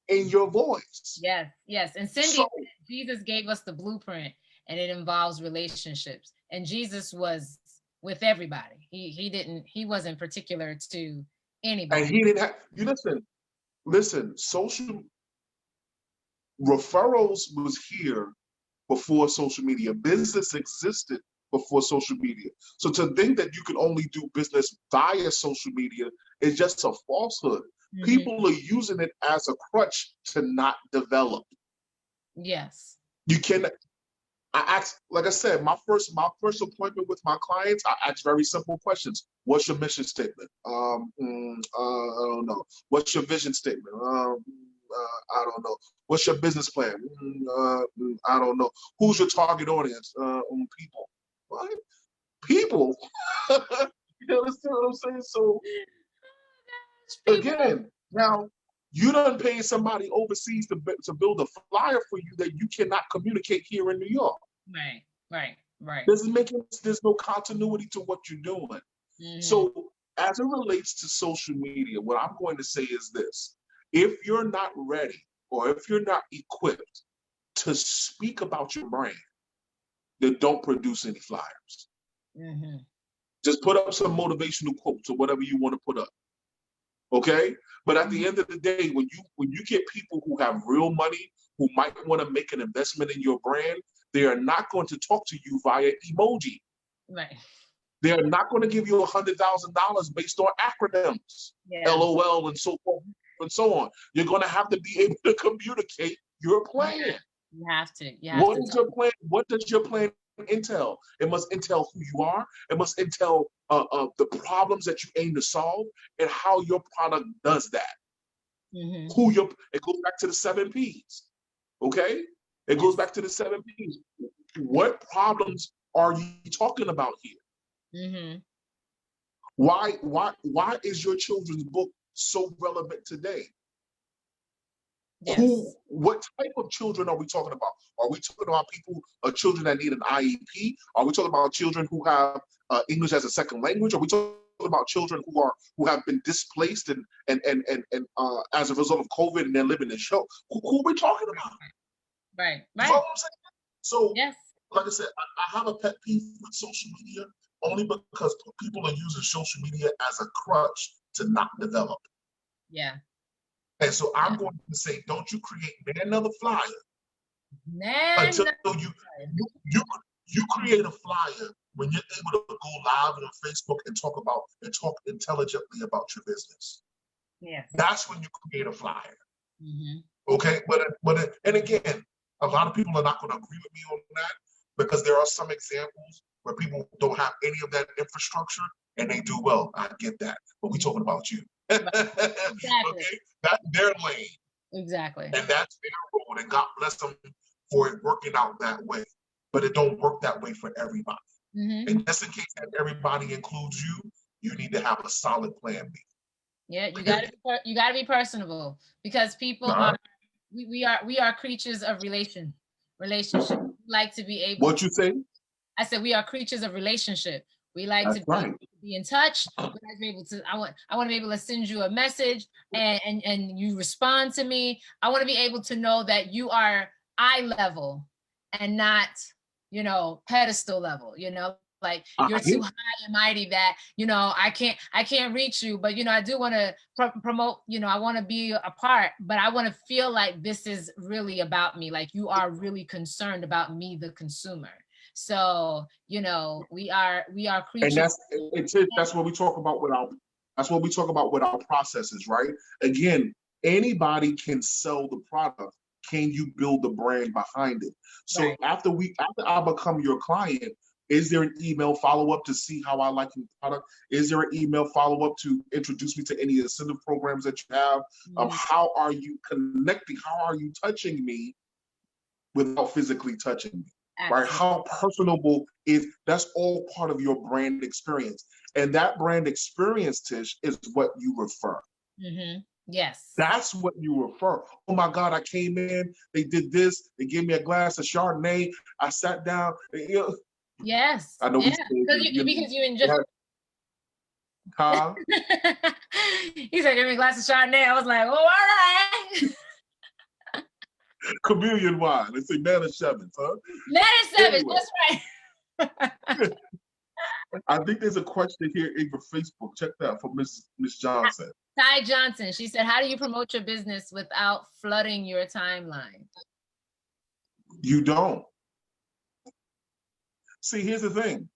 [SPEAKER 2] in your voice.
[SPEAKER 1] Yes, yes. And Cindy, Jesus gave us the blueprint, and it involves relationships. And Jesus was with everybody. He wasn't particular to anybody.
[SPEAKER 2] And he didn't have, listen, social referrals was here before social media. Business existed before social media. So to think that you can only do business via social media is just a falsehood. People are using it as a crutch to not develop.
[SPEAKER 1] Yes.
[SPEAKER 2] You can. I ask, like I said, my first appointment with my clients, I ask very simple questions. What's your mission statement? I don't know. What's your vision statement? I don't know. What's your business plan? I don't know. Who's your target audience? People. What? People? You understand what I'm saying? So again, now you done paying somebody overseas to build a flyer for you that you cannot communicate here in New York.
[SPEAKER 1] Right.
[SPEAKER 2] There's no continuity to what you're doing. So as it relates to social media, what I'm going to say is this. If you're not ready or if you're not equipped to speak about your brand, then don't produce any flyers. Just put up some motivational quotes or whatever you want to put up. Okay? But at the end of the day, when you get people who have real money, who might want to make an investment in your brand, they are not going to talk to you via emoji.
[SPEAKER 1] Right.
[SPEAKER 2] They are not going to give you $100,000 based on acronyms, LOL, and so forth and so on. You're going to have to be able to communicate your plan.
[SPEAKER 1] You have to.
[SPEAKER 2] What is your plan? What does your plan intel. It must intel who you are. It must intel the problems that you aim to solve and how your product does that. It goes back to the 7 P's. Okay? It goes back to the 7 P's. What problems are you talking about here? Why is your children's book so relevant today? What type of children are we talking about? Are we talking about children that need an IEP? Are we talking about children who have English as a second language? Are we talking about children who have been displaced and as a result of COVID and they're living in show? Who are we talking about?
[SPEAKER 1] Right.
[SPEAKER 2] You know what I'm saying? So,
[SPEAKER 1] yes.
[SPEAKER 2] Like I said, I have a pet peeve with social media only because people are using social media as a crutch to not develop.
[SPEAKER 1] Yeah.
[SPEAKER 2] And so I'm going to say, don't you create another flyer until you create a flyer when you're able to go live on Facebook and talk intelligently about your business.
[SPEAKER 1] Yeah.
[SPEAKER 2] That's when you create a flyer. Okay, but and again, a lot of people are not going to agree with me on that because there are some examples where people don't have any of that infrastructure and they do well. I get that, but we're talking about you.
[SPEAKER 1] Exactly.
[SPEAKER 2] Okay, that's their lane.
[SPEAKER 1] Exactly.
[SPEAKER 2] And that's their road, and God bless them for it working out that way. But it don't work that way for everybody. And just in case that everybody includes you, you need to have a solid plan B.
[SPEAKER 1] Yeah, you gotta be personable because people are we are creatures of relationship. We like to be able.
[SPEAKER 2] What you say?
[SPEAKER 1] I said we are creatures of relationship. We like to be in touch. We like to be able to. I want to be able to send you a message and you respond to me. I want to be able to know that you are eye level and not, pedestal level. Like you're too high and mighty that I can't reach you, but I do want to promote. I want to be a part, but I want to feel like this is really about me. Like you are really concerned about me, the consumer. So we are creatures.
[SPEAKER 2] And that's what we talk about with our processes, right? Again, anybody can sell the product. Can you build the brand behind it? So after I become your client, is there an email follow-up to see how I like your product? Is there an email follow-up to introduce me to any incentive programs that you have? How are you connecting? How are you touching me without physically touching me? Absolutely. Right? How personable that's all part of your brand experience. And that brand experience, Tish, is what you refer.
[SPEAKER 1] Yes.
[SPEAKER 2] That's what you refer. Oh my God, I came in, they did this, they gave me a glass of Chardonnay, I sat down.
[SPEAKER 1] Yes.
[SPEAKER 2] I know
[SPEAKER 1] because you enjoy.
[SPEAKER 2] Huh?
[SPEAKER 1] He said, give me a glass of Chardonnay. I was like, oh, all right.
[SPEAKER 2] Chameleon wine. They say Manischewitz, huh?
[SPEAKER 1] Manischewitz, anyway. That's right.
[SPEAKER 2] I think there's a question here in your Facebook. Check that out from Miss Johnson.
[SPEAKER 1] Ty Johnson. She said, how do you promote your business without flooding your timeline?
[SPEAKER 2] You don't. See, here's the thing.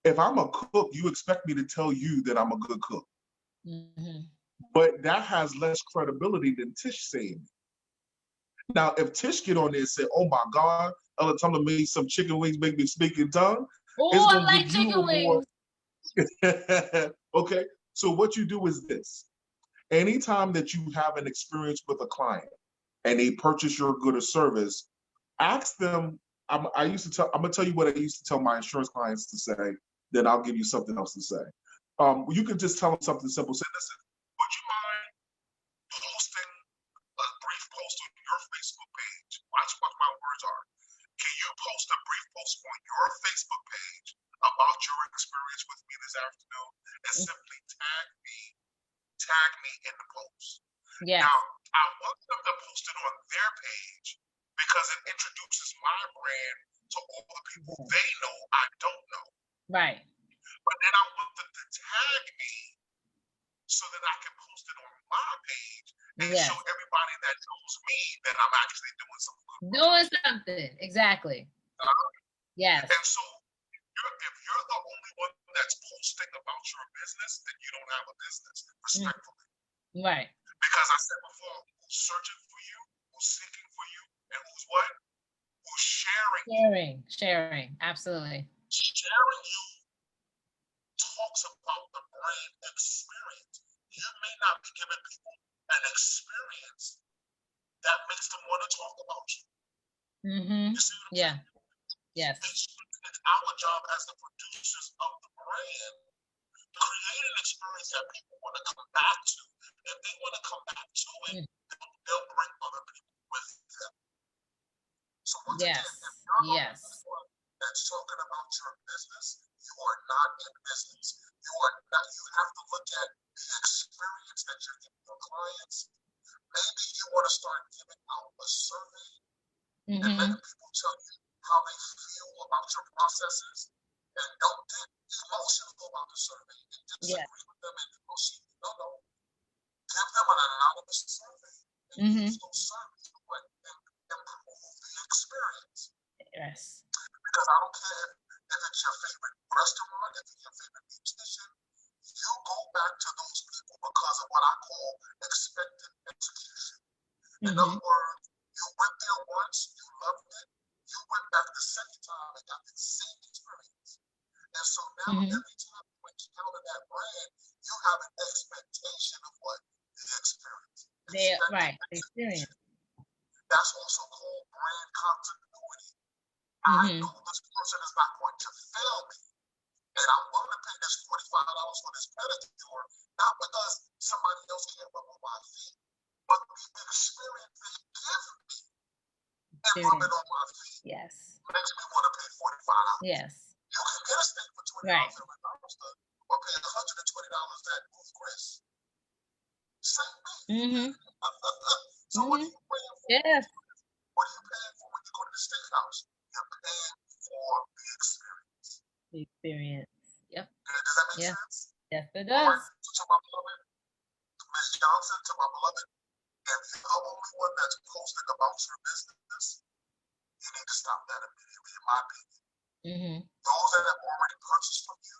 [SPEAKER 2] If I'm a cook, you expect me to tell you that I'm a good cook. But that has less credibility than Tish saying it. Now, if Tish get on there and say, oh my God, Ella Tomblin made some chicken wings, make me speak in tongue.
[SPEAKER 1] Oh, I like chicken wings.
[SPEAKER 2] Okay, so what you do is this. Anytime that you have an experience with a client and they purchase your good or service, ask them, I'm gonna tell you what I used to tell my insurance clients to say, then I'll give you something else to say. You can just tell them something simple. Say, listen, would you mind posting a brief post on your Facebook page? Watch what my words are. Can you post a brief post on your Facebook page about your experience with me this afternoon and simply tag me in the post?
[SPEAKER 1] Yeah.
[SPEAKER 2] Now, I want them to post it on their page because it introduces my brand to all the people they know I don't know.
[SPEAKER 1] Right.
[SPEAKER 2] But then I want them to tag me so that I can post it on my page and show everybody that knows me that I'm actually doing something good.
[SPEAKER 1] Doing something, exactly. Yes.
[SPEAKER 2] And so if you're the only one that's posting about your business, then you don't have a business, respectfully.
[SPEAKER 1] Right.
[SPEAKER 2] Because I said before, who's searching for you, who's seeking for you, and who's what? Who's
[SPEAKER 3] sharing.
[SPEAKER 1] Sharing, absolutely.
[SPEAKER 3] Sharing you talks about the brain experience. You may not be giving people an experience that makes them want to talk about you.
[SPEAKER 1] Mm-hmm.
[SPEAKER 3] You see what I'm
[SPEAKER 1] Yeah.
[SPEAKER 3] saying?
[SPEAKER 1] Yes.
[SPEAKER 3] It's our job as the producers of the brand to create an experience that people want to come back to. If they want to come back to it, they'll bring other people with them. So once again, if you're that's talking about your business, you are not in business. You are not. You have to look at the experience that you're giving your clients. Maybe you want to start giving out a survey and letting people tell you how they feel about your processes, and don't get emotional about the survey and disagree with them and negotiate. No. Give them an anonymous survey and use those surveys to improve the experience.
[SPEAKER 1] Yes.
[SPEAKER 3] Because I don't care if it's your favorite restaurant, if it's your favorite musician, you go back to those people because of what I call expected execution. In other words, you went there once, you loved it, you went back the second time and got the same experience. And so now every time you encounter that brand, you have an expectation of what the experience.
[SPEAKER 1] Right, the experience.
[SPEAKER 3] That's also called brand continuity. I know this person is not going to fail me, and I'm willing to pay this $45 for this pedicure, not because somebody else can't rub on my feet, but the experience they give me and rubbing on my feet makes me want to pay $45.
[SPEAKER 1] Yes.
[SPEAKER 3] You can get a steak for $20 at McDonald's or pay $120 at Ruth Chris. Same thing. So what are you paying for?
[SPEAKER 1] Yes.
[SPEAKER 3] What are you paying for when you go to the steakhouse? You're paying for the experience.
[SPEAKER 1] The experience. Yep.
[SPEAKER 3] Does that make sense?
[SPEAKER 1] Yes, it does.
[SPEAKER 3] All right. To my beloved, Ms. Johnson, to my beloved, if you're the only one that's posting about your business, you need to stop that immediately, in my opinion. Those that have already purchased from you,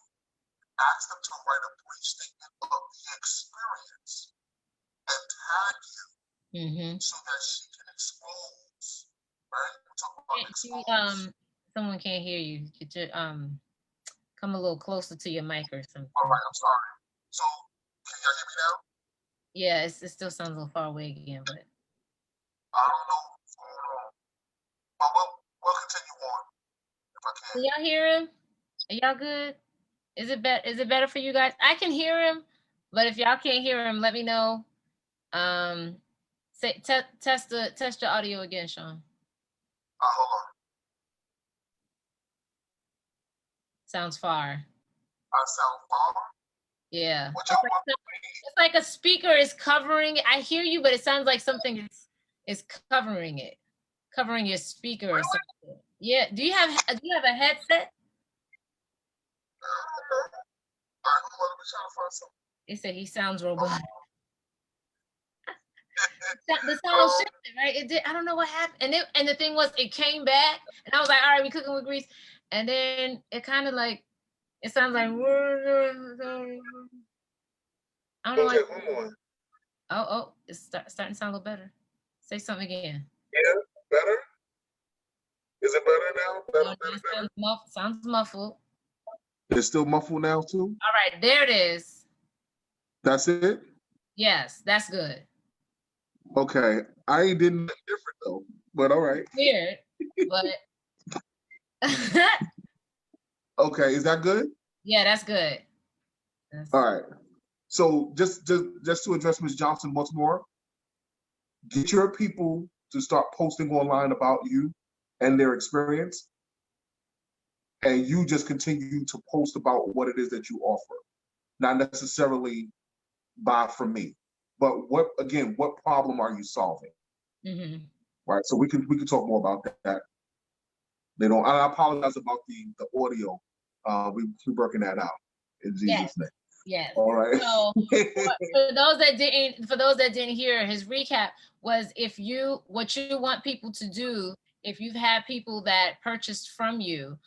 [SPEAKER 3] ask them to write a brief statement of the experience and tag you so that she can expose. Right? We're talking about expose.
[SPEAKER 1] Someone can't hear you. Get your come a little closer to your mic or something.
[SPEAKER 3] All right, I'm sorry. So can y'all hear me now?
[SPEAKER 1] Yeah, it still sounds a little far away again, but
[SPEAKER 3] I don't know what's going on. But we'll continue on if I can.
[SPEAKER 1] Can y'all hear him? Are y'all good? Is it better for you guys? I can hear him, but if y'all can't hear him, let me know. Test your audio again, Shaun.
[SPEAKER 3] Hold on.
[SPEAKER 1] Sounds far.
[SPEAKER 3] I sound far?
[SPEAKER 1] Yeah. It's like a speaker is covering it. I hear you, but it sounds like something is covering it. Covering your speaker or something. Yeah. Do you have a headset? He said he sounds robotic. The sound shifted, right? It did. I don't know what happened. And the thing was, it came back, and I was like, all right, we cooking with grease. And then it kind of like, it sounds like, I don't know.
[SPEAKER 3] Okay, hold on.
[SPEAKER 1] Oh, it's starting to sound a little better. Say something again.
[SPEAKER 3] Yeah, better? Is it better now? Better?
[SPEAKER 1] Sounds muffled.
[SPEAKER 2] It's still muffled now too?
[SPEAKER 1] All right, there it is.
[SPEAKER 2] That's it?
[SPEAKER 1] Yes, that's good.
[SPEAKER 2] Okay. I ain't did nothing different though, but all right.
[SPEAKER 1] Weird, but
[SPEAKER 2] okay, is that good?
[SPEAKER 1] Yeah, that's good.
[SPEAKER 2] All right. So just to address Ms. Johnson once more, get your people to start posting online about you and their experience, and you just continue to post about what it is that you offer, not necessarily buy from me, but what problem are you solving? Right. So we can talk more about that. I apologize about the audio. We're working that out in Jesus' name.
[SPEAKER 1] Yes.
[SPEAKER 2] All right.
[SPEAKER 1] So for those that didn't hear, his recap was what you want people to do, if you've had people that purchased from you,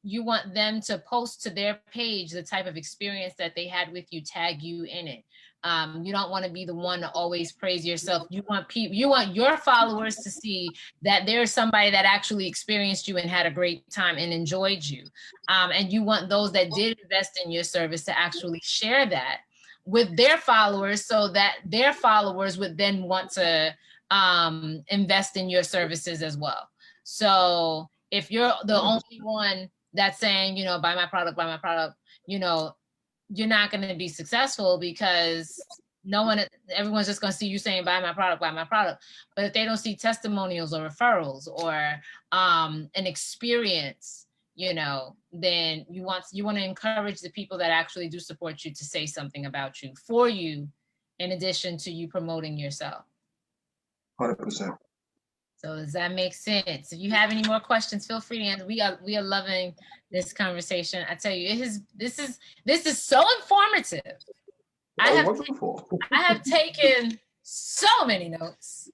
[SPEAKER 1] you want them to post to their page the type of experience that they had with you, tag you in it. You don't want to be the one to always praise yourself. You want your followers to see that there's somebody that actually experienced you and had a great time and enjoyed you. And you want those that did invest in your service to actually share that with their followers, so that their followers would then want to invest in your services as well. So if you're the only one that's saying, buy my product, you're not going to be successful, because everyone's just going to see you saying, buy my product. But if they don't see testimonials or referrals or an experience, then you want to encourage the people that actually do support you to say something about you, for you, in addition to you promoting yourself.
[SPEAKER 2] 100%.
[SPEAKER 1] So does that make sense? If you have any more questions, feel free to answer. We are loving this conversation. I tell you, this is so informative.
[SPEAKER 2] Wonderful.
[SPEAKER 1] I have taken so many notes.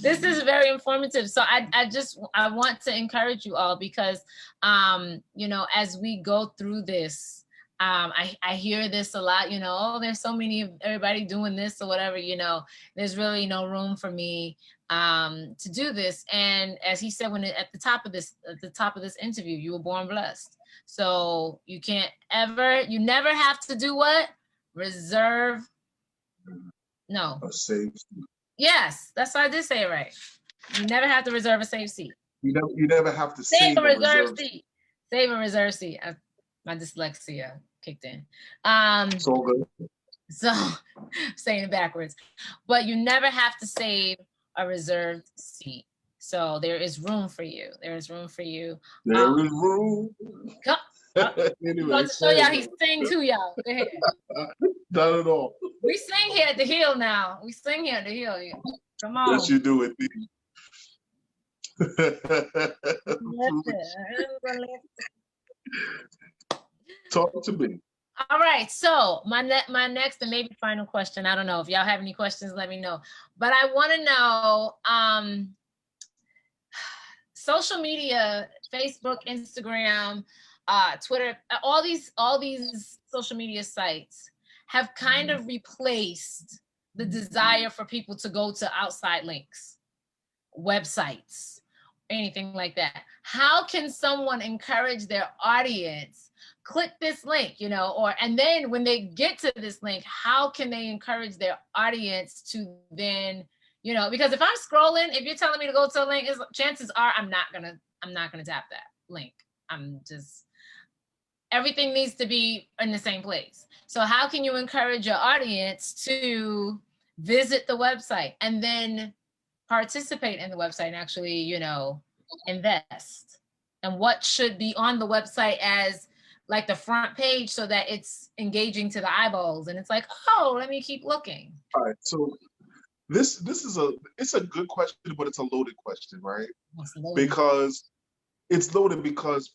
[SPEAKER 1] This is very informative. So I want to encourage you all, because as we go through this, I hear this a lot, oh, there's so many of everybody doing this or whatever, there's really no room for me to do this. And as he said, at the top of this interview, you were born blessed. So you never have to do what? Reserve. No.
[SPEAKER 2] A safe seat.
[SPEAKER 1] Yes, that's why I did say it right. You never have to reserve a safe seat.
[SPEAKER 2] You never have to
[SPEAKER 1] save a reserve seat. Save a reserve seat. My dyslexia kicked in.
[SPEAKER 2] It's all good.
[SPEAKER 1] So saying it backwards, but you never have to save a reserved seat. So there is room for you. There is room for you.
[SPEAKER 2] There is room.
[SPEAKER 1] Anyway, I'm to show y'all he sing too, y'all. Go ahead.
[SPEAKER 2] Not at all.
[SPEAKER 1] We sing here at the Hill now. We sing here at the Hill. Come on.
[SPEAKER 2] Yes, you do it. Talk to me.
[SPEAKER 1] All right. So my next and maybe final question. I don't know if y'all have any questions. Let me know. But I want to know. Social media, Facebook, Instagram, Twitter, all these social media sites have kind of replaced the desire for people to go to outside links, websites, anything like that. How can someone encourage their audience? Click this link, and then when they get to this link, how can they encourage their audience to then, because if I'm scrolling, if you're telling me to go to a link, chances are I'm not gonna tap that link. Everything needs to be in the same place. So how can you encourage your audience to visit the website and then participate in the website and actually, invest? And what should be on the website as like the front page, so that it's engaging to the eyeballs and it's like, oh, let me keep looking.
[SPEAKER 2] All right. So this is it's a good question, but it's a loaded question, right? Because it's loaded because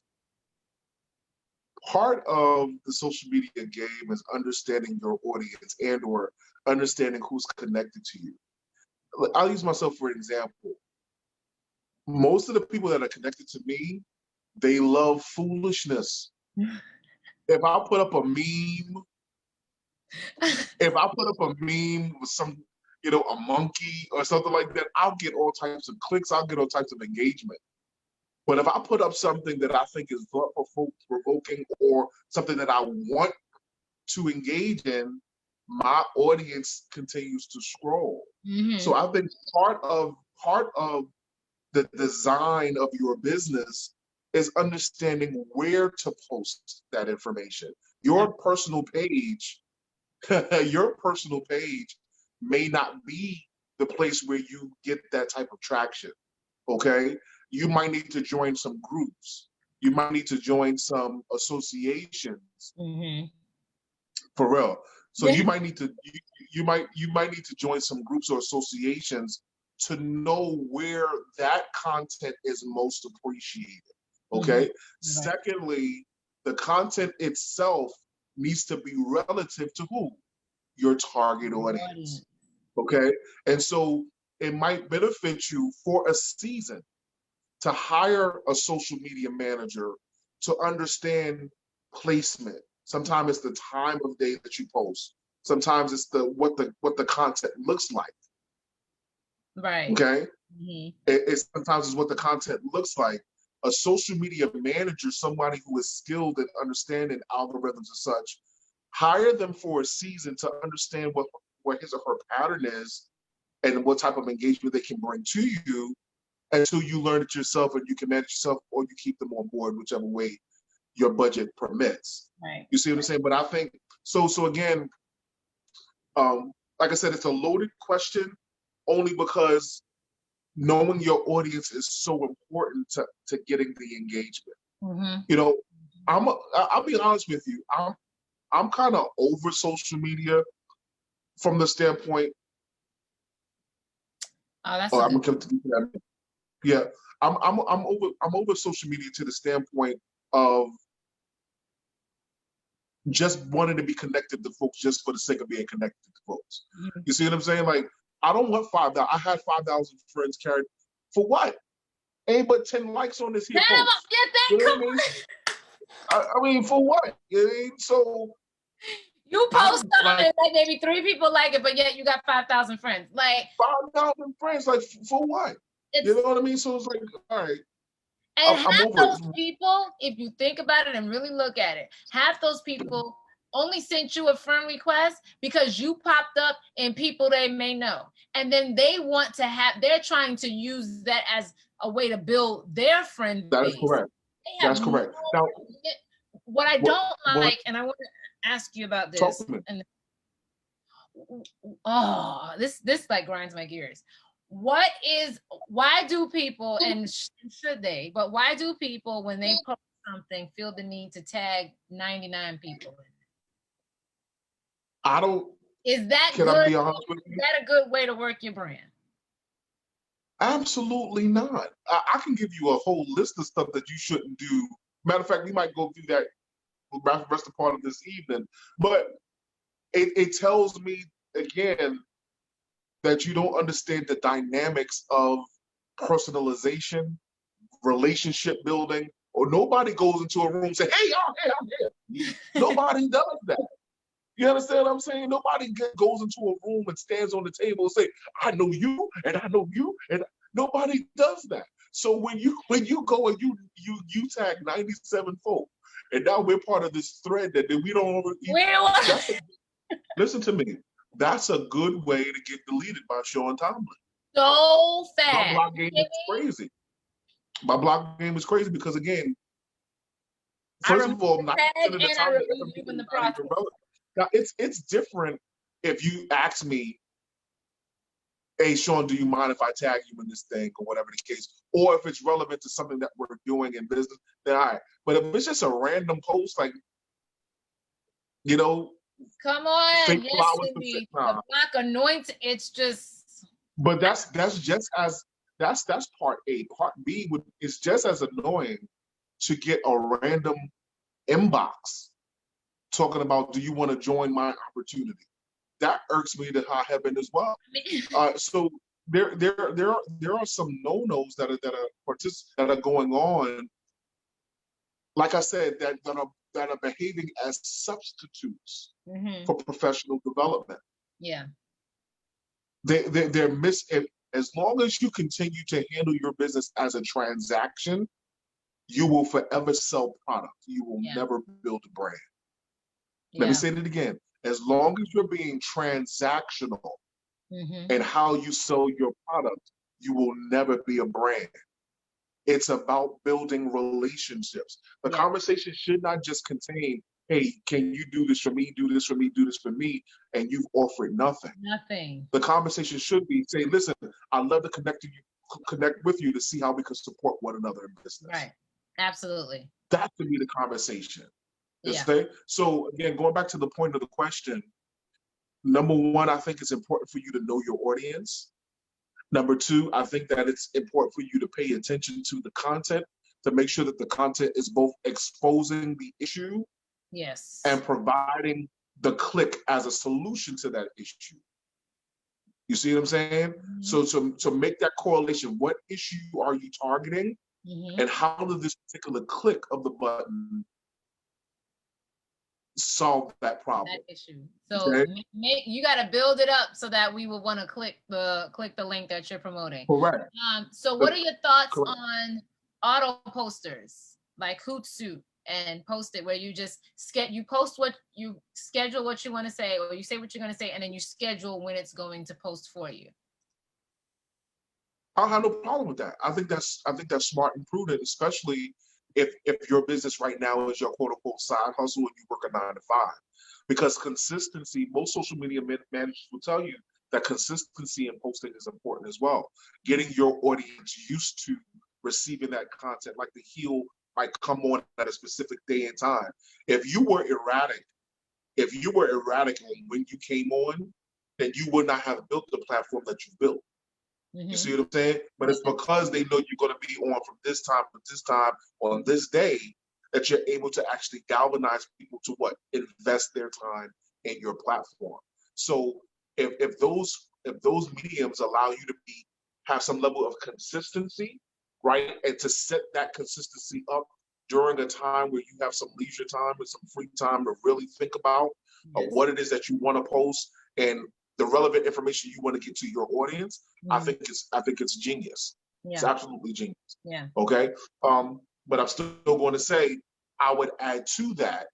[SPEAKER 2] part of the social media game is understanding your audience and or understanding who's connected to you. I'll use myself for an example. Most of the people that are connected to me, they love foolishness. If I put up a meme, with some, a monkey or something like that, I'll get all types of clicks, I'll get all types of engagement. But if I put up something that I think is thought-provoking or something that I want to engage in, my audience continues to scroll. Mm-hmm. So I think part of the design of your business is understanding where to post that information. Your personal page, may not be the place where you get that type of traction. Okay, you might need to join some groups. You might need to join some associations. Mm-hmm. For real. So you might need to join some groups or associations to know where that content is most appreciated. Okay. Mm-hmm. Secondly, the content itself needs to be relative to who? Your target audience. Okay. And so it might benefit you for a season to hire a social media manager to understand placement. Sometimes it's the time of day that you post. Sometimes it's what the content looks like.
[SPEAKER 1] Right.
[SPEAKER 2] Okay.
[SPEAKER 1] Mm-hmm.
[SPEAKER 2] It's sometimes it's what the content looks like. A social media manager, somebody who is skilled in understanding algorithms and such, hire them for a season to understand what his or her pattern is and what type of engagement they can bring to you until you learn it yourself and you can manage yourself, or you keep them on board, whichever way your budget permits.
[SPEAKER 1] Right.
[SPEAKER 2] You see what I'm saying? But I think so again, like I said, it's a loaded question only because knowing your audience is so important to getting the engagement.
[SPEAKER 1] Mm-hmm.
[SPEAKER 2] You know, I'll be honest with you. I'm kind of over social media from the standpoint.
[SPEAKER 1] Oh, that's
[SPEAKER 2] I'm gonna come to that. Yeah, I'm over social media to the standpoint of just wanting to be connected to folks just for the sake of being connected to folks.
[SPEAKER 1] Mm-hmm.
[SPEAKER 2] You see what I'm saying? Like, I don't want 5,000. I had 5,000 friends carried. For what? Ain't but 10 likes on this here post. You know what I mean? I mean, for what? You know what I mean? So
[SPEAKER 1] you post something like maybe 3 people like it, but yet you got 5,000 friends. Like
[SPEAKER 2] 5,000 friends, like for what? You know what I mean? So it's like, all right.
[SPEAKER 1] And
[SPEAKER 2] I'm
[SPEAKER 1] half
[SPEAKER 2] over
[SPEAKER 1] those
[SPEAKER 2] it.
[SPEAKER 1] people, if you think about it and really look at it, half those people only sent you a friend request because you popped up in people they may know. And then they want to they're trying to use that as a way to build their friend base.
[SPEAKER 2] That is correct. That's correct. Now,
[SPEAKER 1] what I don't like, and I want to ask you about this, and this like grinds my gears. Why do people, and should they, but why do people, when they post something, feel the need to tag 99 people in it?
[SPEAKER 2] I don't.
[SPEAKER 1] Is that
[SPEAKER 2] can
[SPEAKER 1] good?
[SPEAKER 2] I be honest with you?
[SPEAKER 1] Is that a good way to work your brand?
[SPEAKER 2] Absolutely not. I can give you a whole list of stuff that you shouldn't do. Matter of fact, we might go through that the rest of part of this evening. But it tells me, again, that you don't understand the dynamics of personalization, relationship building, or nobody goes into a room and say, hey, y'all, hey, I'm here. Nobody does that. You understand what I'm saying? Nobody goes into a room and stands on the table and say, I know you, and I know you, and nobody does that. So when you go and you tag 97 folk, and now we're part of this thread that we don't listen to me. That's a good way to get deleted by Shaun Tomblin.
[SPEAKER 1] So fast.
[SPEAKER 2] My block game is crazy. My block game is crazy because, again, first of all, 90% of the time, in the process. Now, it's different if you ask me, hey, Shaun, do you mind if I tag you in this thing or whatever the case? Or if it's relevant to something that we're doing in business, then all right. But if it's just a random post, like, you know,
[SPEAKER 1] come on, yes, the block anoints, it's just.
[SPEAKER 2] But that's just as that's part A. Part B is just as annoying to get a random inbox talking about, do you want to join my opportunity? That irks me to high heaven as well. So there are some no-nos that are going on. Like I said, that are behaving as substitutes for professional development.
[SPEAKER 1] Yeah.
[SPEAKER 2] They're as long as you continue to handle your business as a transaction, you will forever sell product. You will never build a brand. Let me say it again. As long as you're being transactional in how you sell your product, you will never be a brand. It's about building relationships. The conversation should not just contain, hey, can you do this for me, do this for me, do this for me, and you've offered nothing.
[SPEAKER 1] Nothing.
[SPEAKER 2] The conversation should be, say, listen, I'd love to connect with you to see how we can support one another in business.
[SPEAKER 1] Right. Absolutely.
[SPEAKER 2] That should be the conversation.
[SPEAKER 1] Yeah.
[SPEAKER 2] So again, going back to the point of the question, number one, I think it's important for you to know your audience. Number two, I think that it's important for you to pay attention to the content, to make sure that the content is both exposing the issue and providing the click as a solution to that issue. You see what I'm saying? So to make that correlation, what issue are you targeting? And how did this particular click of the button solve that problem?
[SPEAKER 1] That issue. So you got to build it up so that we will want to click the link that you're promoting.
[SPEAKER 2] Correct.
[SPEAKER 1] So what are your thoughts
[SPEAKER 2] Correct.
[SPEAKER 1] on auto posters like Hootsuite and Post It, where you just you post what you schedule what you want to say, or you say what you're going to say, and then you schedule when it's going to post for you?
[SPEAKER 2] I have no problem with that. I think that's smart and prudent, especially if your business right now is your quote unquote side hustle and you work a 9 to 5. Because consistency, most social media managers will tell you that consistency in posting is important as well. Getting your audience used to receiving that content, like the heel might come on at a specific day and time. If you were erratic on when you came on, then you would not have built the platform that you built. You see what I'm saying? But it's because they know you're going to be on from this time to this time on this day that you're able to actually galvanize people to invest their time in your platform. So if those mediums allow you to have some level of consistency, right, and to set that consistency up during a time where you have some leisure time and some free time to really think about what it is that you want to post and the relevant information you want to get to your audience, I think it's genius. It's absolutely genius.
[SPEAKER 1] Yeah.
[SPEAKER 2] Okay. But I'm still going to say I would add to that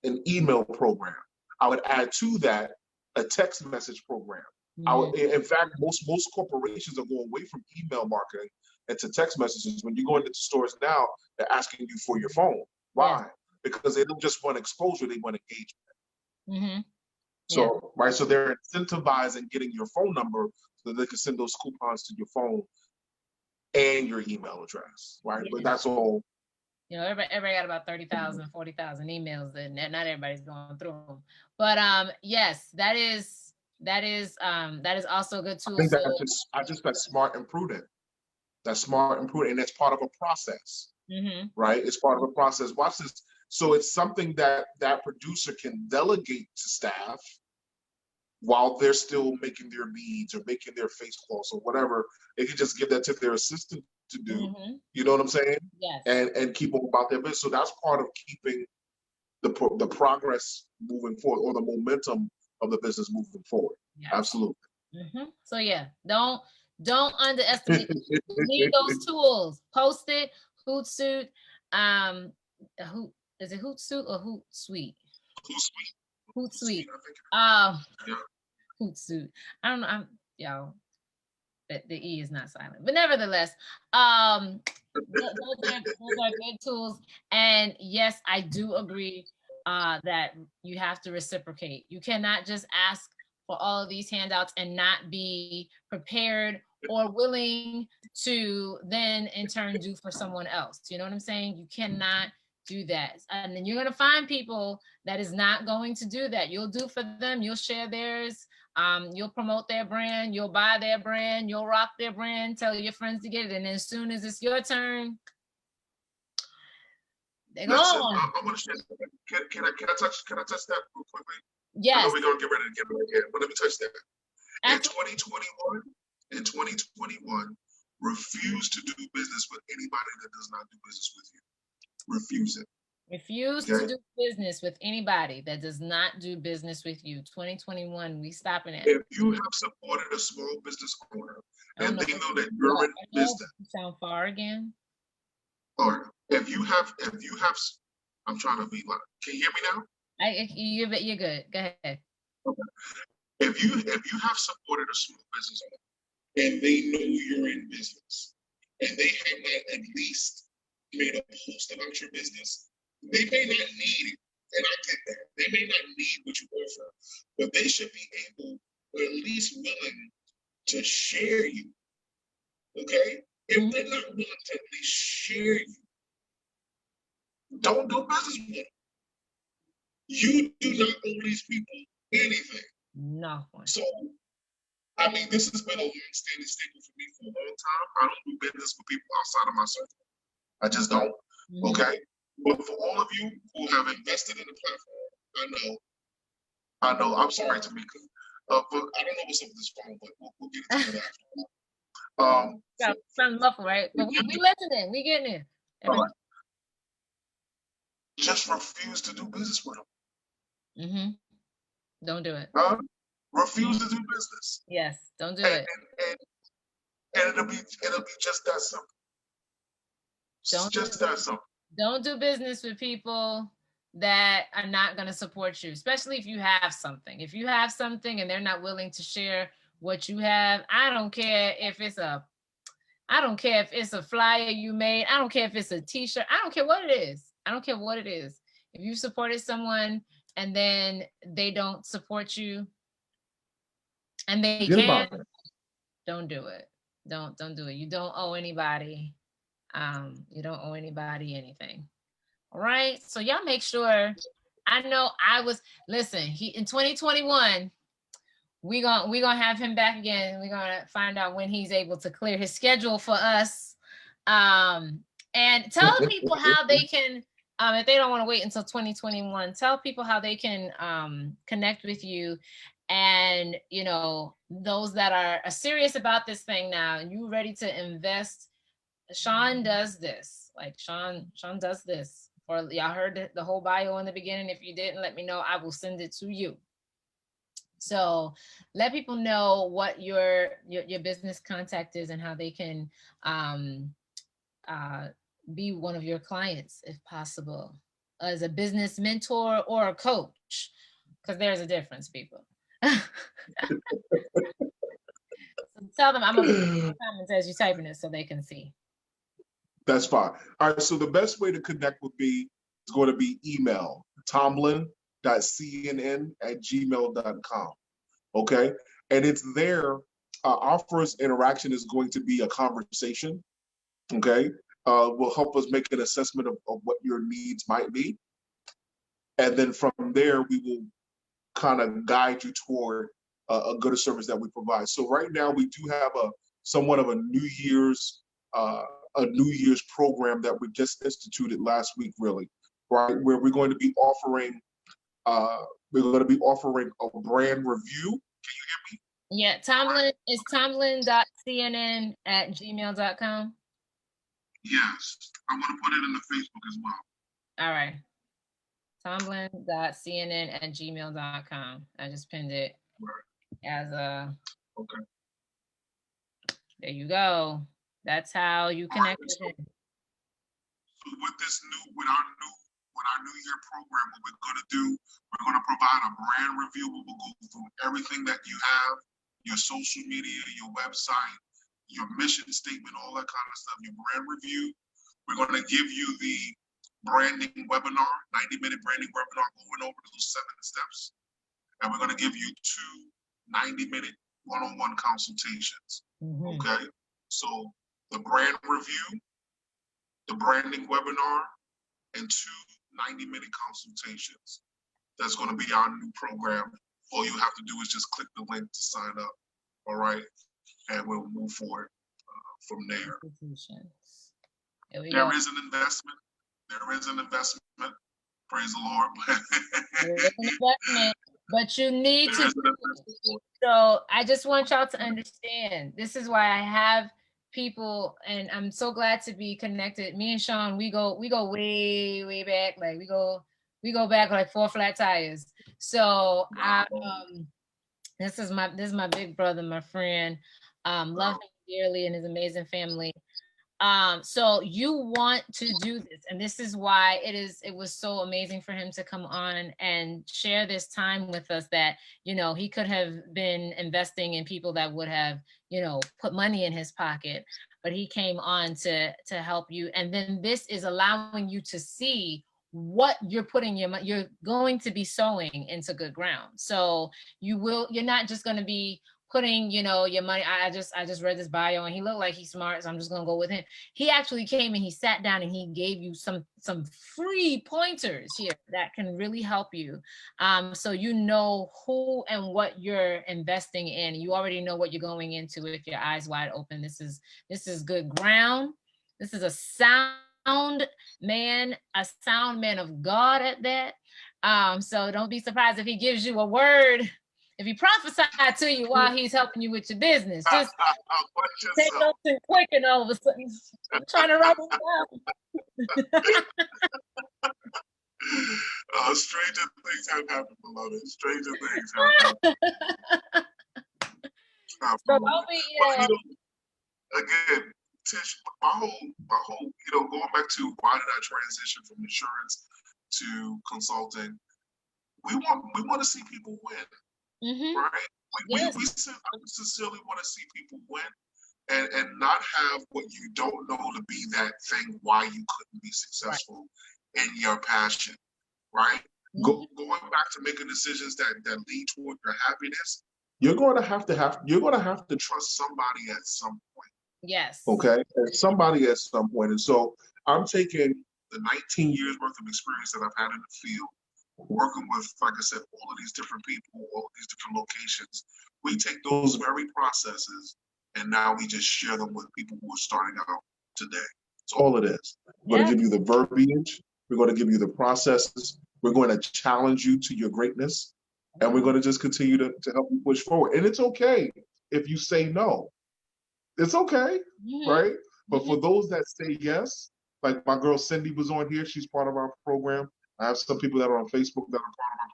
[SPEAKER 2] an email program. I would add to that a text message program. In fact, most corporations are going away from email marketing into text messages. When you go into stores now, they're asking you for your phone. Why? Because they don't just want exposure; they want engagement. So, right, so they're incentivizing getting your phone number so that they can send those coupons to your phone and your email address, right? But that's all.
[SPEAKER 1] You know, everybody got about 30,000, 40,000 emails, and not everybody's going through them. But yes, that is also a good tool.
[SPEAKER 2] I think that's smart and prudent. That's smart and prudent, and that's part of a process, right? It's part of a process. Watch this. So it's something that producer can delegate to staff while they're still making their leads or making their face calls or whatever. They can just give that to their assistant to do. You know what I'm saying?
[SPEAKER 1] Yes.
[SPEAKER 2] And keep them about their business. So that's part of keeping the progress moving forward, or the momentum of the business moving forward. Yes. Absolutely.
[SPEAKER 1] So yeah, don't underestimate. Need those tools. Post It, Hootsuite. Is it Hootsuite or Hootsuite? Hootsuite. Hootsuite. I don't know. Y'all. The E is not silent, but nevertheless, those are good tools. And yes, I do agree that you have to reciprocate. You cannot just ask for all of these handouts and not be prepared or willing to then in turn do for someone else. You know what I'm saying? You cannot do that. And then you're going to find people that is not going to do that. You'll do for them. You'll share theirs. You'll promote their brand. You'll buy their brand. You'll rock their brand. Tell your friends to get it. And as soon as it's your turn, they're gone.
[SPEAKER 3] I want to share something. Can I touch that real quickly?
[SPEAKER 1] Yes.
[SPEAKER 3] I know we're going to get ready to get right here, but let me touch that. In 2021, refuse to do business with anybody that does not do business with you. Refuse it.
[SPEAKER 1] Refuse to do business with anybody that does not do business with you. 2021, we stopping it.
[SPEAKER 3] If you have supported a small business owner and they know that you're in business.
[SPEAKER 1] Sound far again?
[SPEAKER 3] Or if you have, I'm trying to be like, can you hear me now?
[SPEAKER 1] You're good. Go ahead.
[SPEAKER 3] Okay. If you have supported a small business owner and they know you're in business and they have not at least made a post about your business, they may not need it, and I get that. They may not need what you offer, but they should be able, or at least willing, to share you. Okay? If they're not willing to at least share you, don't do business with them. You do not owe these people anything.
[SPEAKER 1] No.
[SPEAKER 3] So, I mean, this has been a long-standing staple for me for a long time. I don't do business with people outside of my circle. I just don't. Okay? But for all of you who have invested in the platform, I know, I'm sorry, Tamika, but I don't know what's up with this phone, but we'll get into that after.
[SPEAKER 1] Sounds muffled, right? But we listening. We getting it.
[SPEAKER 3] Just refuse to do business with them.
[SPEAKER 1] Mm-hmm. Don't do it.
[SPEAKER 3] Refuse to do business.
[SPEAKER 1] Yes, don't do it.
[SPEAKER 3] And it'll be just that simple. Just that simple.
[SPEAKER 1] Don't do business with people that are not going to support you, especially if you have something. If you have something and they're not willing to share what you have, I don't care if it's a flyer you made. I don't care if it's a t-shirt. I don't care what it is. I don't care what it is. If you supported someone and then they don't support you and they can't, don't do it. Don't do it. You don't owe anybody. You don't owe anybody anything. All right. So y'all make sure. I know he in 2021, we gonna have him back again. We're gonna find out when he's able to clear his schedule for us. And tell people how they can, if they don't want to wait until 2021, tell people how they can connect with you. And those that are serious about this thing now, and you ready to invest. Shaun does this. Like Shaun does this. Or y'all heard the whole bio in the beginning. If you didn't, let me know. I will send it to you. So let people know what your business contact is and how they can be one of your clients if possible, as a business mentor or a coach, because there's a difference, people. So tell them I'm gonna put comments as you're typing it so they can see.
[SPEAKER 2] That's fine. All right. So the best way to connect with me is going to be email tomblin.cnn@gmail.com. Okay. And it's there. Our first interaction is going to be a conversation. Okay. Will help us make an assessment of what your needs might be. And then from there, we will kind of guide you toward a good service that we provide. So right now we do have somewhat of a New Year's program that we just instituted last week, really, right? Where we're going to be offering a brand review. Can you hear me?
[SPEAKER 1] Yeah, Tomblin is tomblin.cnn@gmail.com.
[SPEAKER 3] Yes, I'm gonna put it in the Facebook as well.
[SPEAKER 1] All right. Tomblin.cnn@gmail.com. I just pinned it as a.
[SPEAKER 3] Okay.
[SPEAKER 1] There you go. That's how you connect with him.
[SPEAKER 3] So with our new year program, what we're gonna do, we're gonna provide a brand review. We will go through everything that you have, your social media, your website, your mission statement, all that kind of stuff, your brand review. We're gonna give you the branding webinar, 90-minute branding webinar, going over those 7 steps. And we're gonna give you 2 90-minute one-on-one consultations. Mm-hmm. Okay. So the brand review, the branding webinar, and 2 90-minute consultations. That's going to be our new program. All you have to do is just click the link to sign up. All right. And we'll move forward from there. There is an investment. There is an investment. Praise the Lord.
[SPEAKER 1] There is an investment, but you need to. So I just want y'all to understand. This is why I have people, and I'm so glad to be connected. Me and Shaun, we go way back. Like we go back like 4 flat tires. So this is my big brother, my friend. Love him dearly and his amazing family. So you want to do this, and this is why it was so amazing for him to come on and share this time with us, that he could have been investing in people that would have put money in his pocket, but he came on to help you. And then this is allowing you to see what you're putting you're going to be sowing into good ground. So you're not just going to be putting your money. I just read this bio and he looked like he's smart, so I'm just gonna go with him. He actually came and he sat down and he gave you some free pointers here that can really help you, so you know who and what you're investing in. You already know what you're going into with your eyes wide open. This is good ground. This is a sound man of God at that. So don't be surprised if he gives you a word if he prophesied to you while he's helping you with your business, just take
[SPEAKER 3] yourself.
[SPEAKER 1] notes and quick, and all of a sudden, I'm trying to write it down.
[SPEAKER 3] Stranger things have happened, beloved. Stranger things have happened.
[SPEAKER 1] So don't be,
[SPEAKER 3] But, you know, again, Tish, my whole, you know, going back to why did I transition from insurance to consulting? We want to see people win, right?
[SPEAKER 1] Yes.
[SPEAKER 3] We sincerely want to see people win, and not have what you don't know to be that thing why you couldn't be successful in your passion, right? Going back to making decisions that lead toward your happiness, you're going to have to trust somebody at some point.
[SPEAKER 1] Yes.
[SPEAKER 3] Okay, and somebody at some point. And so I'm taking the 19 years worth of experience that I've had in the field, working with, like I said, all of these different people, all of these different locations. We take those very processes and now we just share them with people who are starting out today. That's all it is. We're going to give you the verbiage. We're going to give you the processes. We're going to challenge you to your greatness. And we're going to just continue to help you push forward. And it's okay if you say no. It's okay, right? But for those that say yes, like my girl Cindy was on here, she's part of our program. I have some people that are on Facebook that are part of our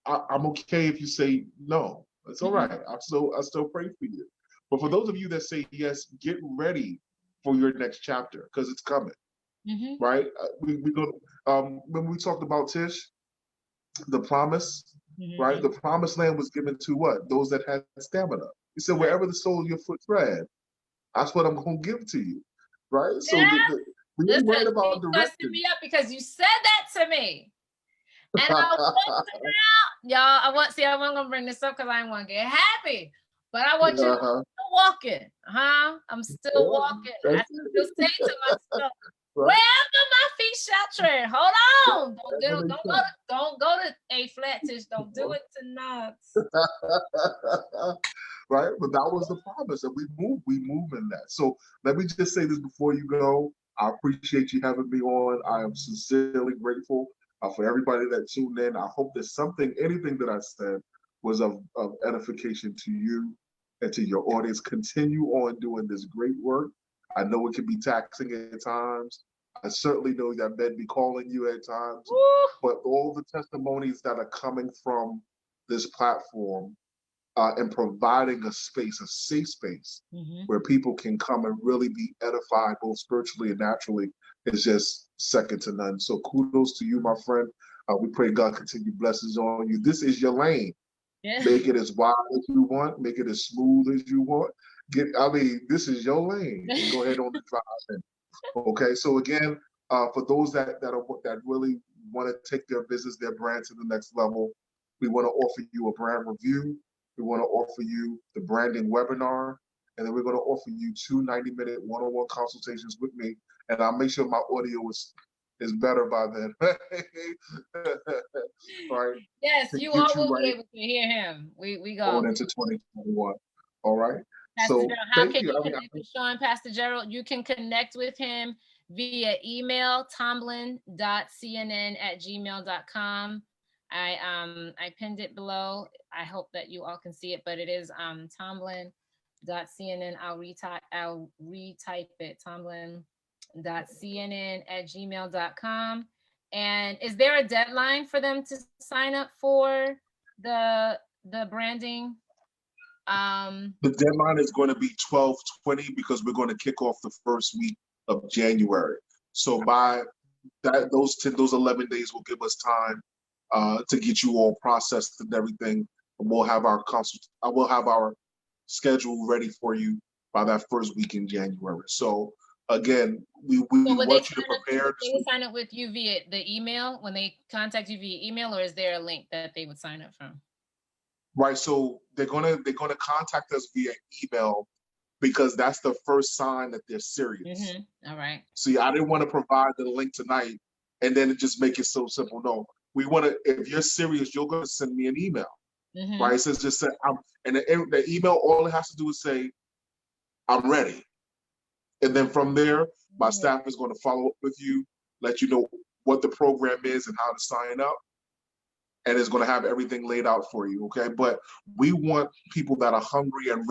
[SPEAKER 3] program. I'm okay if you say no. It's all right. I still pray for you. But for those of you that say yes, get ready for your next chapter because it's coming, right? We go when we talked about Tish, the promise, right? The promised land was given to what? Those that had stamina. He said, wherever the sole of your foot tread, that's what I'm going to give to you, right? So we ain't worried about direction.
[SPEAKER 1] Me up because you said that to me. And I want to y'all. I wasn't going to bring this up because I didn't want to get happy. But I want you to still walking. I'm still walking. I still say to myself, wherever my feet shall tread. Hold on. Don't go to A flat, Tish. Don't do it tonight.
[SPEAKER 3] Right? But that was the promise. And we move in that. So let me just say this before you go. I appreciate you having me on. I am sincerely grateful for everybody that tuned in. I hope that anything that I said was of edification to you and to your audience. Continue on doing this great work. I know it can be taxing at times. I certainly know that men be calling you at times. But all the testimonies that are coming from this platform and providing a space, a safe space, where people can come and really be edified both spiritually and naturally is just second to none. So kudos to you, my friend. We pray God continue blessings on you. This is your lane. Make it as wide as you want. Make it as smooth as you want. This is your lane. Go ahead on the drive in. Okay, so again, for those that really want to take their business, their brand to the next level, we want to offer you a brand review. We want to offer you the branding webinar, and then we're going to offer you 2 90-minute one-on-one consultations with me, and I'll make sure my audio is better by then. Right?
[SPEAKER 1] Yes, you all will be able to hear him. We go
[SPEAKER 3] going into 2021. All right.
[SPEAKER 1] Pastor
[SPEAKER 3] So
[SPEAKER 1] Gerald, how can you
[SPEAKER 3] connect
[SPEAKER 1] with Shaun, Pastor Gerald? You can connect with him via email, tomblin.cnn@gmail.com. I pinned it below. I hope that you all can see it, but it is tomblin.cnn. I'll retype it, tomblin.cnn@gmail.com. And is there a deadline for them to sign up for the branding?
[SPEAKER 3] The deadline is going to be 12/20 because we're going to kick off the first week of January. So by those 11 days will give us time to get you all processed and everything. We'll have our schedule ready for you by that first week in January. So again, we want you to prepare.
[SPEAKER 1] They would sign up with you via the email when they contact you via email, or is there a link that they would sign up from?
[SPEAKER 3] Right, so they're gonna contact us via email because that's the first sign that they're serious.
[SPEAKER 1] All right. See,
[SPEAKER 3] I didn't want to provide the link tonight and then just make it so simple. No, we want to. If you're serious, you're gonna send me an email. Right? It says just say and the email. All it has to do is say, "I'm ready," and then from there, my staff is going to follow up with you, let you know what the program is and how to sign up.
[SPEAKER 2] and it's going to have everything laid out for you. Okay, but we want people that are hungry and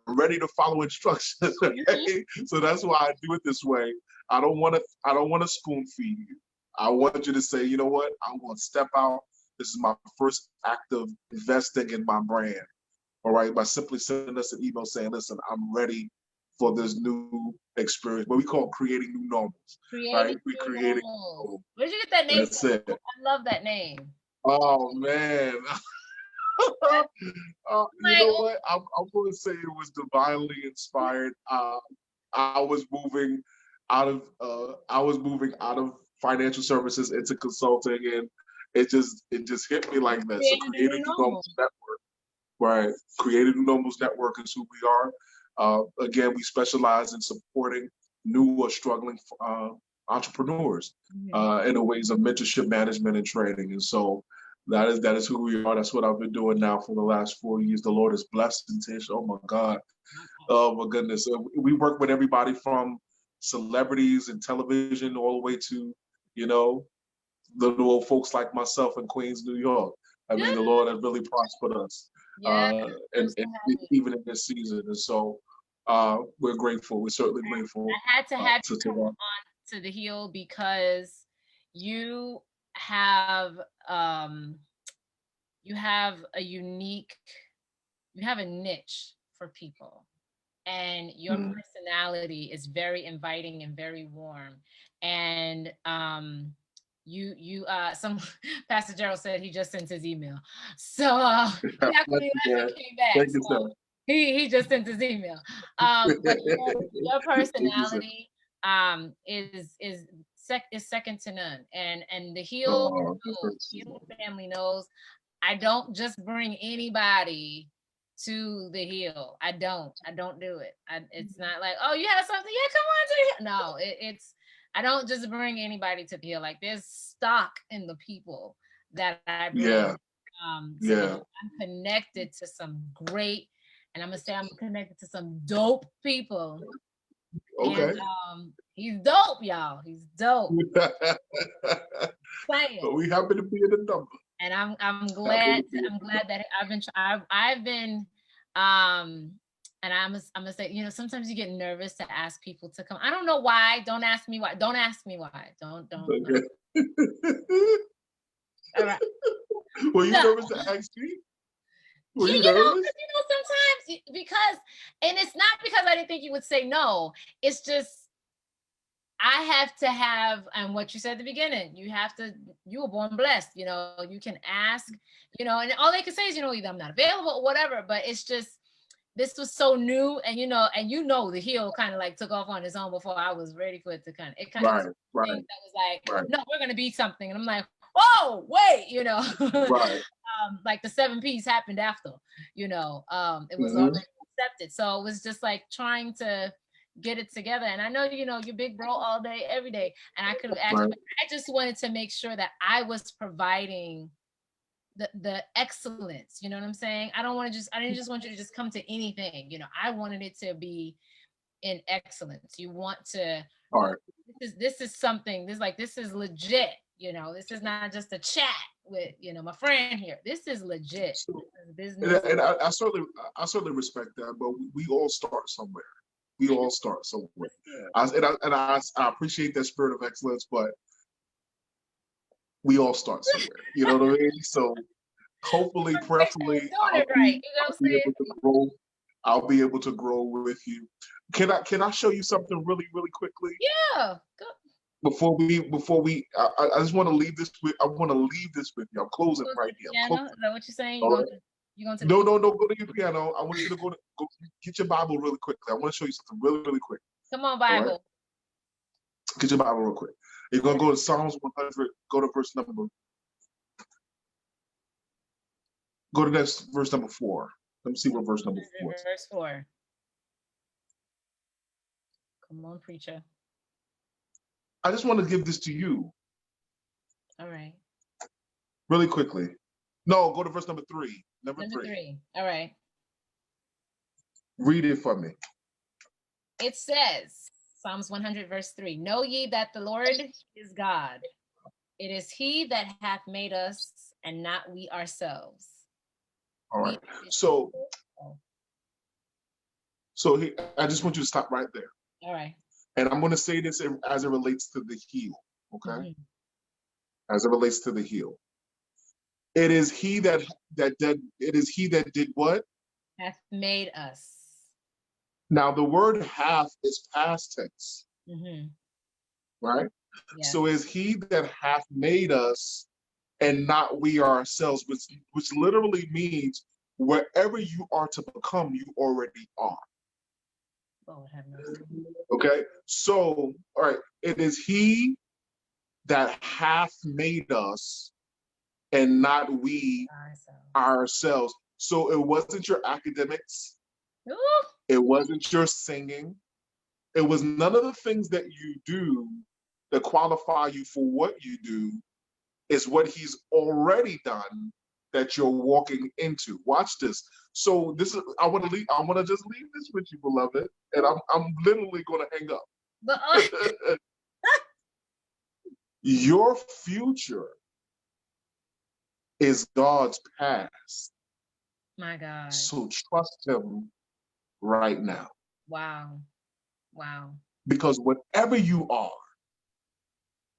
[SPEAKER 2] ready to follow instructions. Okay, so that's why I do it this way. I don't want to spoon feed you. I want you to say, you know what, I'm going to step out. This is my first act of investing in my brand. All right, by simply sending us an email saying, listen, I'm ready for this new experience, what we call creating new normals. Right? We creating.
[SPEAKER 1] Where'd you get that name
[SPEAKER 2] That's
[SPEAKER 1] from?
[SPEAKER 2] it.
[SPEAKER 1] I love that name.
[SPEAKER 2] Oh man. You know what? I'm going to say it was divinely inspired. I was moving out of financial services into consulting, and it just hit me like that. So creating new normals network, right? Creating new normals network is who we are. Again, we specialize in supporting new or struggling entrepreneurs in the ways of mentorship, management, and training. And so that is who we are. That's what I've been doing now for the last 4 years. The Lord has blessed Tish. Oh my God. Oh my goodness. We work with everybody from celebrities and television all the way to, little old folks like myself in Queens, New York. I mean, the Lord has really prospered us, and even in this season. And so we're grateful. We're certainly grateful.
[SPEAKER 1] I had to have you come on to the Heal because you have a niche for people, and your personality is very inviting and very warm. And some Pastor Gerald said he just sent his email, so he actually came back. So he just sent his email. But your personality is second to none, and the Heal family knows I don't just bring anybody to the Heal. I don't do it. It's not like, oh, you have something, yeah, come on to the Heal. No, it's I don't just bring anybody to the Heal. Like, there's stock in the people that I bring. I'm connected to some great, and I'm gonna say I'm connected to some dope people.
[SPEAKER 2] Okay.
[SPEAKER 1] And he's dope, y'all. He's dope.
[SPEAKER 2] But we happen to be in the number.
[SPEAKER 1] And I'm glad that I've been and I'm gonna say, sometimes you get nervous to ask people to come. I don't know why. Don't ask me why. Don't ask me why. Don't. Okay. All right.
[SPEAKER 2] Were you nervous to ask me? Were you nervous?
[SPEAKER 1] Sometimes because, and it's not because I didn't think you would say no. It's just I have to have, and what you said at the beginning, you were born blessed, you can ask, and all they can say is, either I'm not available or whatever, but it's just, this was so new, and the Heal kind of like took off on its own before I was ready for it to kind of, that was like, no, we're going to be something. And I'm like, whoa, wait, like the 7 P's happened after, it was already accepted. So it was just like trying to get it together. And I know, you're big bro all day, every day. And I could have asked, but I just wanted to make sure that I was providing the excellence. You know what I'm saying? I didn't just want you to just come to anything. I wanted it to be in excellence. You want to, this is something, this is legit. This is not just a chat with, my friend here. This is legit. This is business.
[SPEAKER 2] And I certainly respect that, but we all start somewhere. We all start somewhere. I appreciate that spirit of excellence, but
[SPEAKER 1] we all start somewhere.
[SPEAKER 2] You know what I mean? So hopefully, prayerfully, I'll be able to grow with you. Can I show you something really, really quickly?
[SPEAKER 1] Yeah. Go.
[SPEAKER 2] Before we, I just want to leave this with. I want to leave this with you. I'm closing right here.
[SPEAKER 1] Is that what you're saying?
[SPEAKER 2] No. Go to your piano. I want you to go get your Bible really quickly. I want to show you something really, really quick.
[SPEAKER 1] Come on, Bible.
[SPEAKER 2] Right? Get your Bible real quick. You're gonna go to Psalms 100. Go to verse number. Go to verse number 4. Let me see what verse number 4 is.
[SPEAKER 1] Verse 4. Come on, preacher.
[SPEAKER 2] I just want to give this to you.
[SPEAKER 1] All right.
[SPEAKER 2] Really quickly. No, go to verse number 3. Number 3.
[SPEAKER 1] All right.
[SPEAKER 2] Read it for me.
[SPEAKER 1] It says, Psalms 100, verse 3, know ye that the Lord is God. It is he that hath made us, and not we ourselves.
[SPEAKER 2] All right.
[SPEAKER 1] We-
[SPEAKER 2] So,
[SPEAKER 1] Oh,
[SPEAKER 2] I just want you to stop right there.
[SPEAKER 1] all right.
[SPEAKER 2] And I'm going to say this as it relates to the heel. Okay.
[SPEAKER 1] Mhm.
[SPEAKER 2] As it relates to the heel. It is he that it is he that did what?
[SPEAKER 1] Hath made us.
[SPEAKER 2] Now the word hath is past tense,
[SPEAKER 1] Mm-hmm.
[SPEAKER 2] right?
[SPEAKER 1] Yes.
[SPEAKER 2] So is he that hath made us and not we ourselves, which literally means wherever you are to become, you already are.
[SPEAKER 1] Lord have mercy.
[SPEAKER 2] Okay. So, all right, it is he that hath made us and not we ourselves. So it wasn't your academics.
[SPEAKER 1] Ooh.
[SPEAKER 2] It wasn't your singing. It was none of the things that you do that qualify you for what you do. Is what he's already done that you're walking into. Watch this. So this is I want to just leave this with you, beloved, and I'm literally going to hang up.
[SPEAKER 1] But
[SPEAKER 2] Your future is God's past.
[SPEAKER 1] my God.
[SPEAKER 2] So trust him right now.
[SPEAKER 1] Wow. Wow.
[SPEAKER 2] Because whatever you are,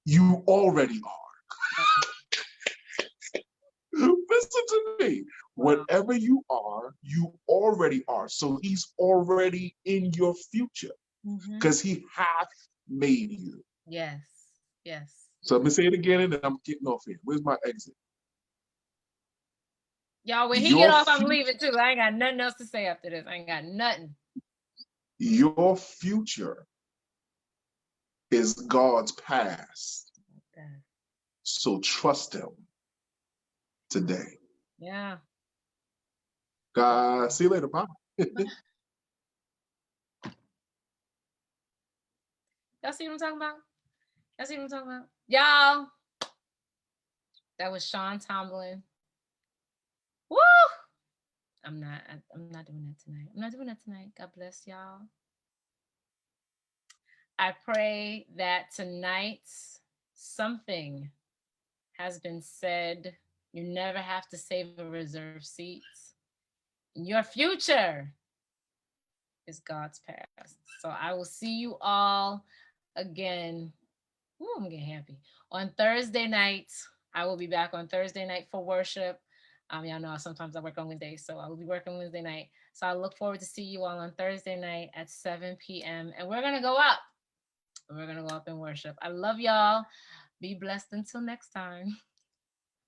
[SPEAKER 2] you already are. Listen to me.
[SPEAKER 1] Wow.
[SPEAKER 2] Whatever you are, you already are. So he's already in your future because he hath made you.
[SPEAKER 1] Yes. Yes.
[SPEAKER 2] So let me say it again and then I'm getting off here. Where's my exit?
[SPEAKER 1] Y'all, when he
[SPEAKER 2] Your
[SPEAKER 1] get off, I'm
[SPEAKER 2] future-
[SPEAKER 1] leaving too. I ain't got nothing else to say after this. I ain't got nothing.
[SPEAKER 2] Your future is God's past.
[SPEAKER 1] Okay.
[SPEAKER 2] So trust him today.
[SPEAKER 1] Yeah.
[SPEAKER 2] God, see you later. Bye.
[SPEAKER 1] Y'all see what I'm talking about? Y'all see what I'm talking about? Y'all, that was Shaun Tomblin. Woo! I'm not doing that tonight. I'm not doing that tonight. God bless y'all. I pray that tonight something has been said. You never have to save a reserved seat. Your future is God's past. So I will see you all again. Ooh, I'm getting happy. On Thursday night, I will be back on Thursday night for worship. Y'all know sometimes I work on Wednesdays, so I will be working Wednesday night. So I look forward to see you all on Thursday night at 7 p.m. And we're going to go up. We're going to go up and worship. I love y'all. Be blessed until next time.